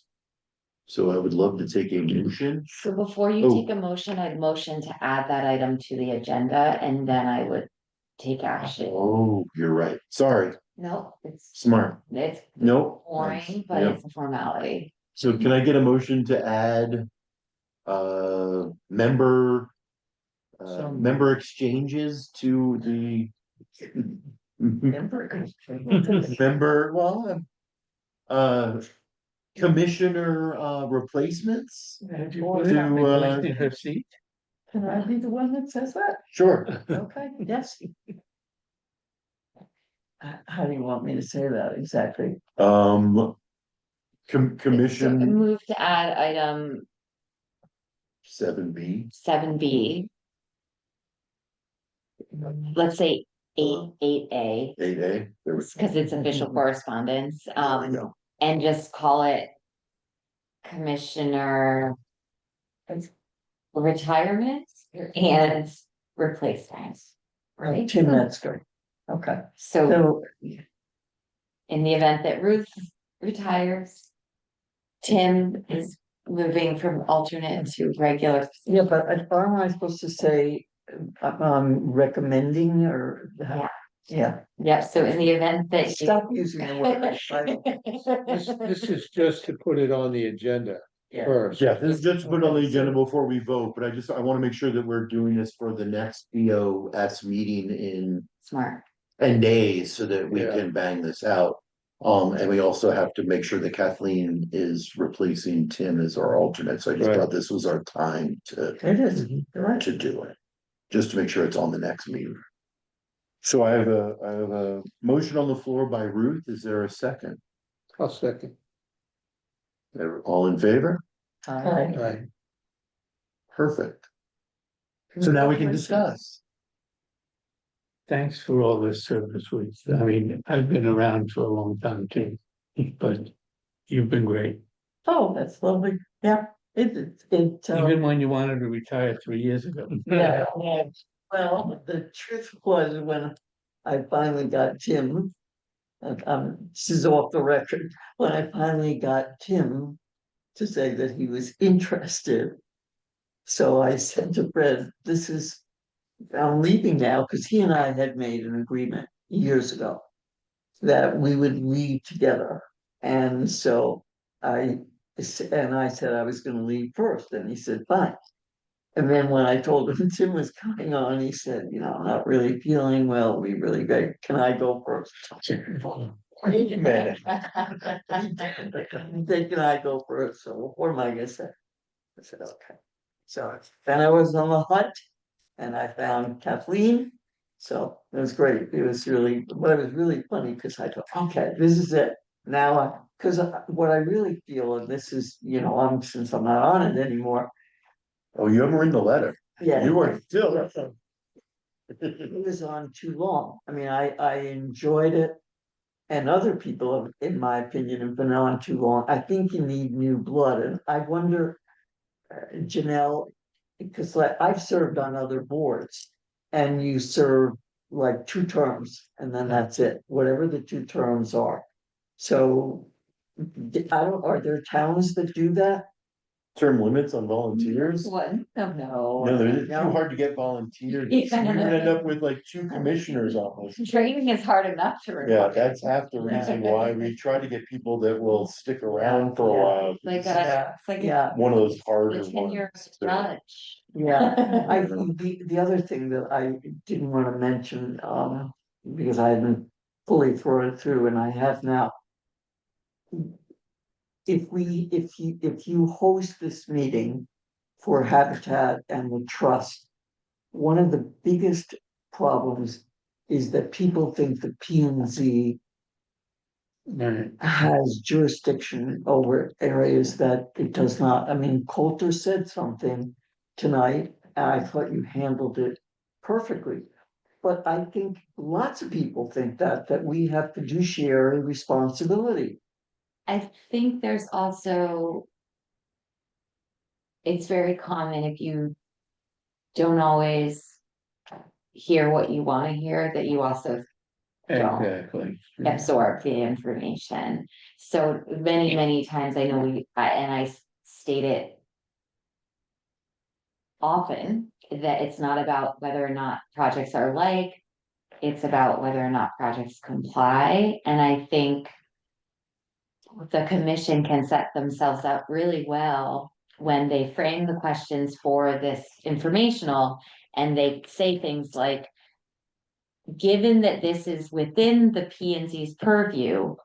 So I would love to take a motion. So before you Oh. take a motion, I'd motion to add that item to the agenda, and then I would take action. Oh, you're right. Sorry, No, it's, smart. it's Nope. boring, but Yep. it's a formality. So can I get a motion to add, member, So- member exchanges to the member, well, commissioner, replacements? Have you To, put it neglected her seat? Can I be the one that says that? Sure. Okay, yes. How do you want me to say that exactly? So Commission move to add item 7B. 7B, let's say 8A, 8A. There was. because it's official correspondence, There we go. and just call it Commissioner retirement and replacement, right? Tim Metzger. Okay, So so, in the event that Ruth retires, Tim is moving from alternate to regular. yeah, but am I supposed to say, recommending or? Yeah, Yeah, so in the event that. stop using the word. This is just to put it on the agenda first. Yeah, this is just to put on the agenda before we vote, but I want to make sure that we're doing this for the next BOS meeting in Smart. 10 days so that we Yeah. can bang this out. And we also have to make sure that Kathleen is replacing Tim as our alternate. So I just Right. thought this was our time It is, you're right. to do it. Just to make sure it's on the next meeting. So I have a motion on the floor by Ruth. Is there a second? I'll second. All in favor? Aye. Aye. Perfect. So now we can discuss. Thanks for all this service, Ruth. I mean, I've been around for a long time too, but you've been great. Oh, that's lovely. Yeah, Even when you wanted to retire 3 years ago. yeah, yeah. Well, the truth was when I finally got Tim, this is off the record, when I finally got Tim to say that he was interested. So I said to Fred, I'm leaving now, because he and I had made an agreement years ago that we would leave together. And so I said I was gonna leave first, and he said, fine. And then when I told him Tim was coming on, he said, I'm not really feeling well, we really good, can I go first? Wait a minute. He said, can I go first? So what am I gonna say? I said, okay. So then I was on the hunt and I found Kathleen. So it was great. It was really funny because I thought, okay, this is it. Now, because what I really feel, and this is, since I'm not on it anymore. Oh, you haven't written the letter. Yeah. You are still. It was on too long. I mean, I enjoyed it. And other people, in my opinion, have been on too long. I think you need new blood. And I wonder, Janelle, because I've served on other boards and you serve like 2 terms and then that's it, whatever the 2 terms are. So are there towns that do that? Term limits on volunteers? What? Oh, no. No, it's No. too hard to get volunteers. Yeah. You're gonna end up with like 2 commissioners almost. Training is hard enough to. Yeah, require. that's half the reason why we try to get people that will stick around for a while. Like it's like Yeah. One of those harder a 10-year ones. judge. Yeah, I think the other thing that I didn't want to mention, because I hadn't fully thrown it through and I have now. If you host this meeting for Habitat and the Trust, one of the biggest problems is that people think the P and Z Right. has jurisdiction over areas that it does not. I mean, Coulter said something tonight, and I thought you handled it perfectly. But I think lots of people think that we have fiduciary responsibility. I think there's also. It's very common if you don't always hear what you want to hear, that you also Exactly. absorb the information. So many times I know and I state it often, that it's not about whether or not projects are liked it's about whether or not projects comply, and I think the commission can set themselves up really well when they frame the questions for this informational, and they say things like, given that this is within the P and Z's purview,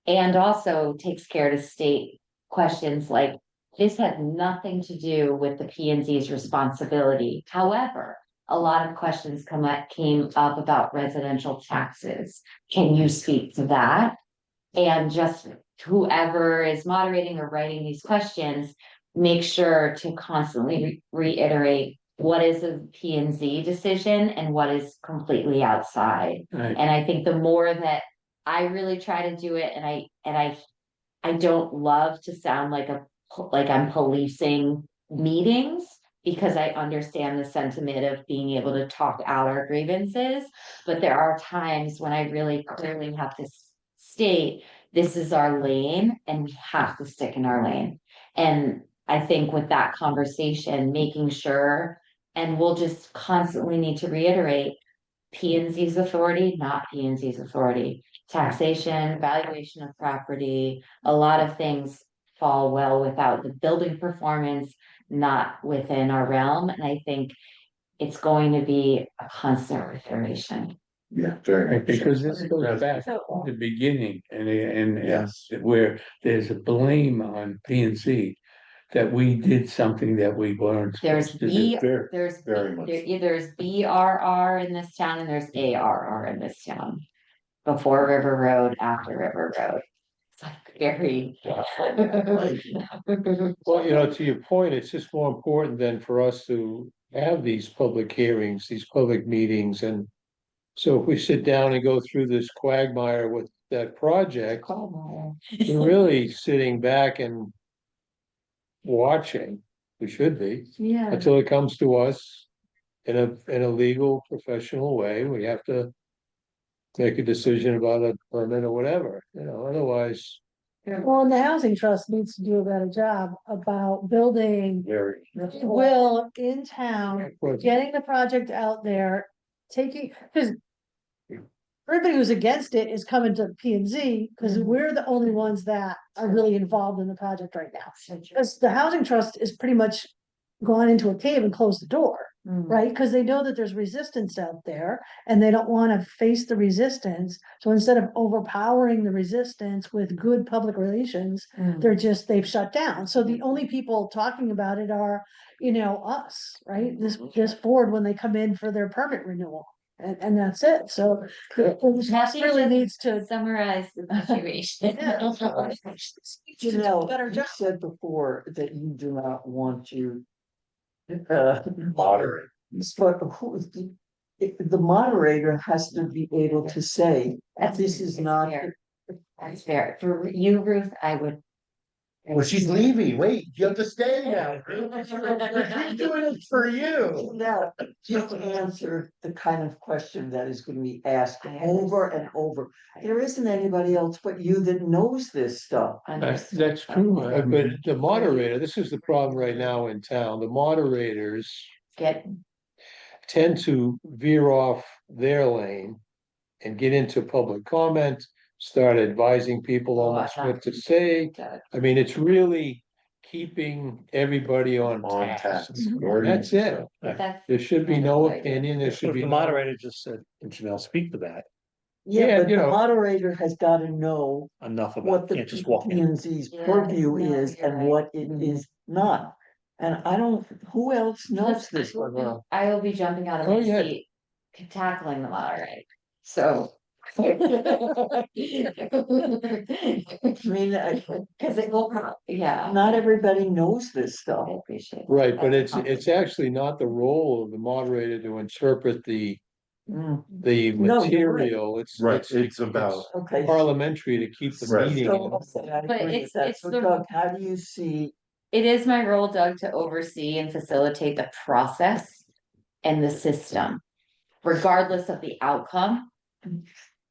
and also takes care to state questions like, this had nothing to do with the P and Z's responsibility. However, a lot of questions came up about residential taxes. Can you speak to that? And just whoever is moderating or writing these questions, make sure to constantly reiterate what is a P and Z decision and what is completely outside. Right. And I think the more that I really try to do it, and I don't love to sound like I'm policing meetings, because I understand the sentiment of being able to talk out our grievances, but there are times when I really clearly have to state, this is our lane and we have to stick in our lane. And I think with that conversation, making sure, and we'll just constantly need to reiterate, P and Z's authority, not P and Z's authority. Taxation, valuation of property, a lot of things fall well without the building performance, not within our realm. And I think it's going to be a constant reiteration. Yeah, very Right, much. so. because this goes back to the beginning and Yes. where there's a blame on P and Z that we did something that we weren't There's supposed to do. Very much. There's BRR in this town and there's ARR in this town. Before River Road, after River Road. It's like very. Well, you know, to your point, it's just more important than for us to have these public hearings, these public meetings, and so if we sit down and go through this quagmire with that project, we're really sitting back and watching, we should be, Yeah. until it comes to us in a legal, professional way. We have to make a decision about a permit or whatever, you know, otherwise. Well, and the housing trust needs to do a better job about building Very. will in town, getting the project out there, taking, because everybody who's against it is coming to P and Z, because we're the only ones that are really involved in the project right now. Because the housing trust is pretty much gone into a cave and closed the door, right? Because they know that there's resistance out there and they don't want to face the resistance. So instead of overpowering the resistance with good public relations, they've shut down. So the only people talking about it are, us, right? This board when they come in for their permit renewal. And that's it. So the trust really needs to. Summarize the situation. You know, Better you job. said before that you do not want to. Moderate. But the moderator has to be able to say, this is not. fair. That's fair. For you, Ruth, I would. Well, she's leaving. Wait, you have to stay now. She's doing it for you. Now, just answer the kind of question that is going to be asked over and over. There isn't anybody else but you that knows this stuff. That's true. I But mean, the moderator, this is the problem right now in town, the moderators Get, tend to veer off their lane and get into public comment, start advising people almost what to say. I mean, it's really keeping everybody on On task. task. That's it. that's. There should be no opinion, there So should if be the no. moderator just said, and Janelle, speak to that, Yeah, Yeah, but you the know. moderator has got to know enough what about, the can't just walk P in. and Z's Yeah, purview no, is you're and right. what it is not. And I don't, who else knows this? I will be jumping out of Oh, my yeah. seat, tackling the moderator, so. Cause it will, yeah. Not everybody knows this stuff. I appreciate it. Right, but That's it's actually not the role of the moderator to interpret the Mm, the No, you're right. material, it's. Right, it's about. Okay. Parliamentary to keep the Right. meeting. So, I But agree with it's- that. it's So the- Doug, how do you see, It is my role, Doug, to oversee and facilitate the process and the system, regardless of the outcome.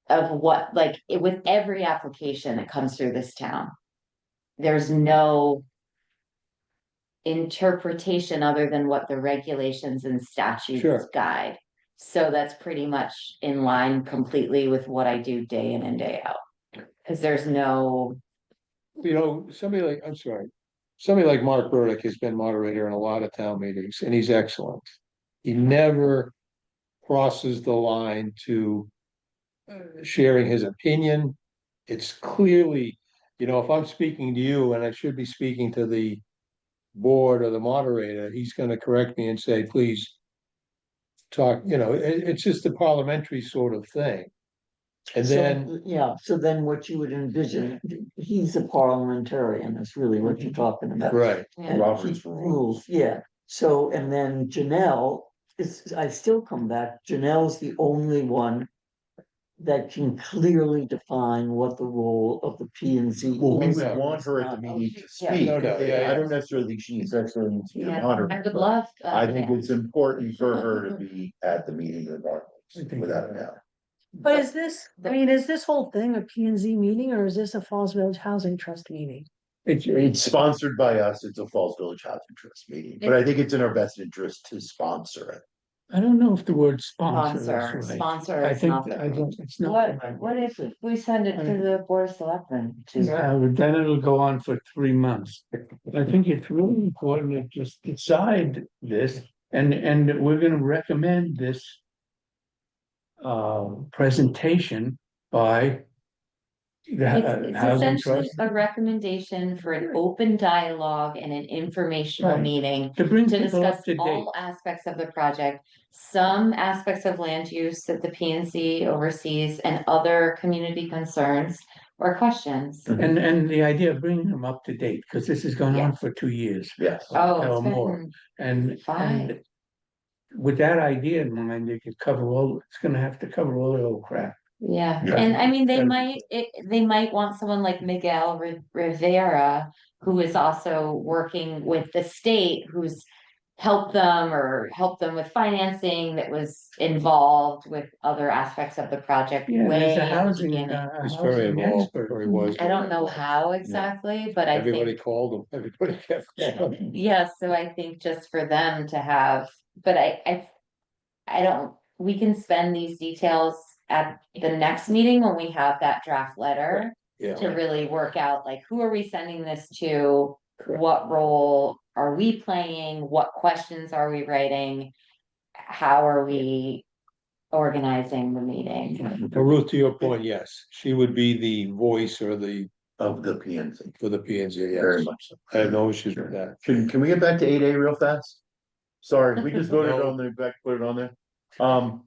Of what, like, with every application that comes through this town. There's no interpretation other than what the regulations and statutes Sure. guide. So that's pretty much in line completely with what I do day in and day out. Cause there's no, You know, somebody like, I'm sorry, somebody like Mark Burdick has been moderator in a lot of town meetings, and he's excellent. He never crosses the line to sharing his opinion. It's clearly, you know, if I'm speaking to you and I should be speaking to the board or the moderator, he's gonna correct me and say, please talk, you know, it's just a parliamentary sort of thing. And then, So, yeah, so then what you would envision, he's a parliamentarian, is really what you're talking about. right, And Robert's he rules, yeah, so, and then Janelle is, I still come back, Janelle's the only one that can clearly define what the role of the P and Z. Well, we is. would want her at the meeting to Yeah. speak. No doubt, yeah, I don't necessarily think she necessarily needs to be a yeah, I moderator, would but love. I think yeah. it's important for her to be at the meeting regardless, without a doubt. But is this, I mean, is this whole thing a P and Z meeting or is this a Falls Village Housing Trust meeting? It's sponsored by us, it's a Falls Village Housing Trust meeting, but I think it's in our best interest to sponsor it. I don't know if the word sponsor Sponsor, is right. sponsor I is think, not the. I don't, it's not. the right What word. if we send it to the board of selectmen? Then it'll go on for 3 months. I think it's really important to just decide this, and we're gonna recommend this. Presentation by. The It's Housing essentially Trust. a recommendation for an open dialogue and an informational Right. meeting To bring to people up discuss to date. all aspects of the project. Some aspects of land use that the P and Z oversees and other community concerns or questions. And the idea of bringing them up to date, because this has gone on Yes. for 2 years. Yes. Oh, or it's more. been And fine. with that idea in mind, they could cover all, it's gonna have to cover all the old crap. Yeah, Yeah. and I mean, they That'd be they might want someone like Miguel Rivera, who is also working with the state, who's helped them with financing that was involved with other aspects of the project Yeah, way there's a in the housing, beginning. he's very housing involved, expert. or he was. I don't know how exactly, but I Everybody think, called him, everybody kept calling. yeah, so I think just for them to have, but I don't, we can spend these details at the next meeting when we have that draft letter Yeah, to really work out, like, who are we sending this to? Correct. What role are we playing? What questions are we writing? How are we organizing the meeting? but Ruth, to your point, yes, she would be the voice or the, Of the PNC, for the P and Z, very yes. much so. I have no issues with that. Can we get back to 8A real fast? Sorry, we just voted No. on the, back, put it on there.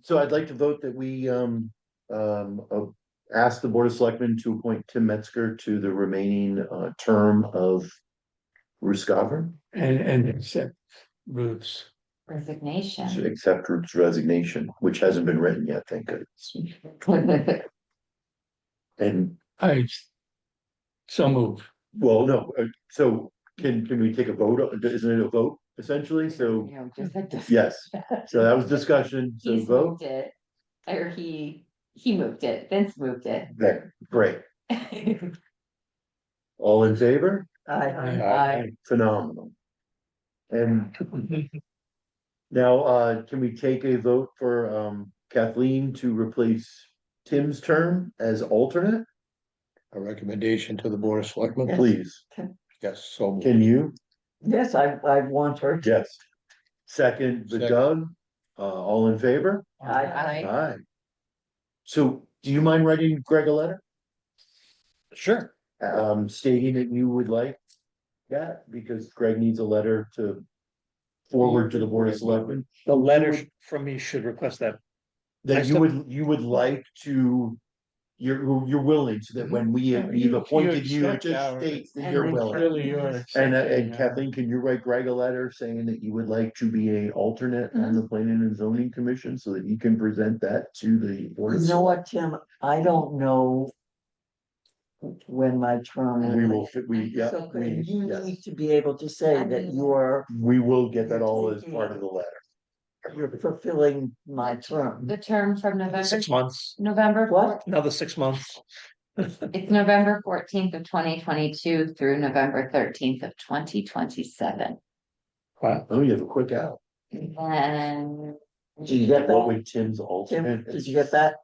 So I'd like to vote that we, ask the Board of Selectmen to appoint Tim Metzger to the remaining, term of Bruce Govern, And accept Ruth's. Resignation. to accept Ruth's resignation, which hasn't been written yet, thank goodness. And, I so move. well, no, so can we take a vote? Isn't it a vote essentially? So, You know, just like this. yes, so that was discussion, so He's vote. moved it, or he moved it, Vince moved it. There, great. All in favor? I, Phenomenal. And now, can we take a vote for Kathleen to replace Tim's term as alternate? A recommendation to the Board of Selectmen, Yes. Please, yes, so. moved. can you? yes, I want her to. Yes. Second, the Second. Doug, all in favor? I, Aye. So do you mind writing Greg a letter? Sure. Stating that you would like that, because Greg needs a letter to forward to the Board of Selectmen. The letter from me should request that. That you would like to, you're willing, so that when we've appointed you, it just states that you're willing. Really, you're. And Kathleen, can you write Greg a letter saying that you would like to be a alternate on the Planning and Zoning Commission, so that you can present that to the Board of you know what, Tim, I don't know when my term is. We will, yeah, So we, you yes, need to be able to say that you're we will get that all as part of the letter. fulfilling my term. The term from November, 6 months, November, What? another 6 months. it's November 14th of 2022 through November 13th of 2027. Wow, oh, you have a quick out. And Did you get What that? would Tim's Tim, alternate? did you get that?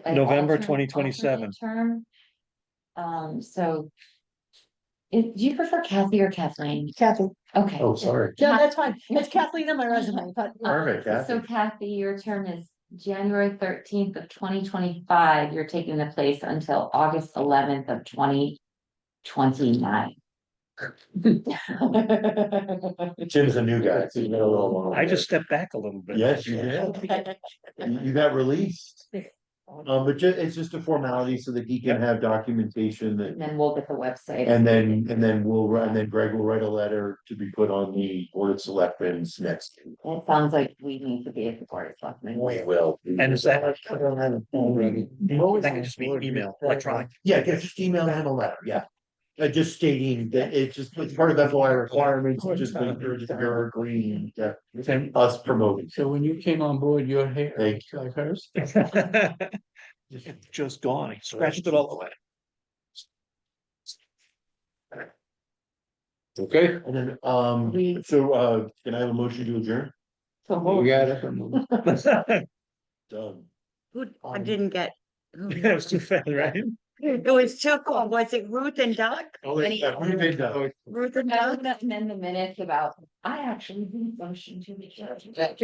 An November alternate 2027. Term. So. Do you prefer Kathy or Kathleen? Kathy. Okay. Oh, sorry. Yeah, that's fine. It's Kathleen on my resume, but. Perfect, So Kathy. Kathy, your term is January 13th of 2025. You're taking the place until August 11th of 2029. Tim's a new guy, so you got a little longer. I just stepped back a little bit. Yes, you did. You got released. But it's just a formality so that he can have documentation that, And then we'll get the website. and then Greg will write a letter to be put on the Board of Selectmen's next. It sounds like we need to be at the board of selectmen. We will. And is that, I don't have a phone ready. that can just be email, electronic. Yeah, just email him a letter, yeah. Just stating that it's part of FOI requirements, just make sure that you're agreeing, that us promoting. So when you came on board, your hair Thank was like hers? It's just gone. He scratched it all away. Okay, and then, can I have a motion to adjourn? We got it. Done. Who, I didn't get. That was too fast, right? It was too cool. Was it Ruth and Doug? Oh, yeah, we've been done. Ruth and I Doug? was gonna amend the minutes about, I actually did motion to adjourn. I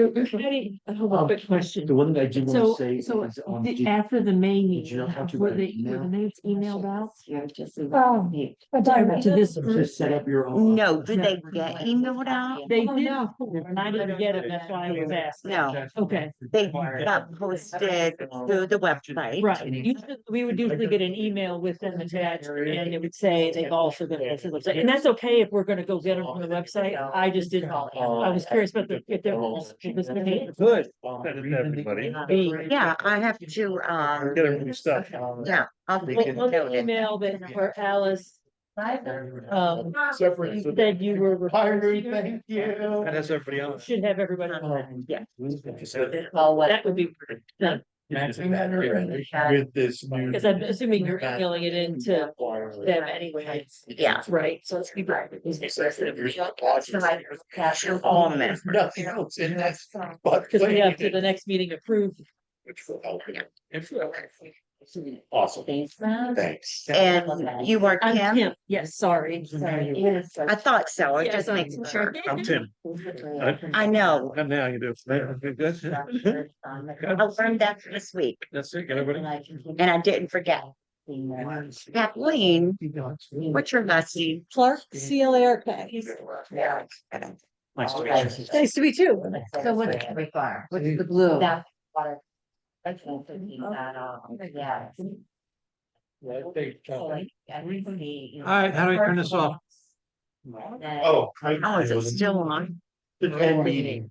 have a quick question. The one that I did want So, to say so is, after the May did you know meeting, how to were write they, an were the email? minutes emailed out? Yeah, just. Oh. To this group? Just set up your own. No, did they get emailed out? They did, and I didn't get it, that's why I was asking. No, Okay, they got posted through the website. right. Usually, we would usually get an email with them attached, and it would say they've also been to the website. And that's okay if we're gonna go get them from the website. I just didn't, I was curious about if there was. Good. Send it to everybody. Yeah, I have to, Get everybody's stuff. yeah. I'll One do it. email that for Alice, Separate. said you were. Thank you. That has everybody else. Should have everybody on. Yeah. Well, what? That would be done, With this new. because I'm assuming you're emailing it into them anyway. Yeah. Right, so it's. Oh, man. Nothing else in that. But. Because we have to the next meeting approve. Which will help. Awesome. Thanks, man. Thanks. And you are I'm Kim? Kim, yes, sorry. I thought so. I Yeah, just so- making sure. I'm Tim. I know. And now you do. I learned that this week That's it, get everybody. and I didn't forget. Kathleen, what's your last name? Clark, CLARK. Nice to meet you. Nice to meet you. So what's every far? What's the blue? That's water. That's one fifteen, yeah. So like everybody. All right, how do I turn this off? Oh. Oh, is it still on? The 10 meeting.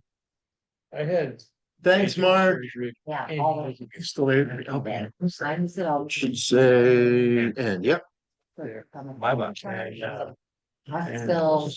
I had. Thanks, Mark. Yeah. all the- Still there? Okay. I'm still. Should say, and yep. Bye-bye. I'm still.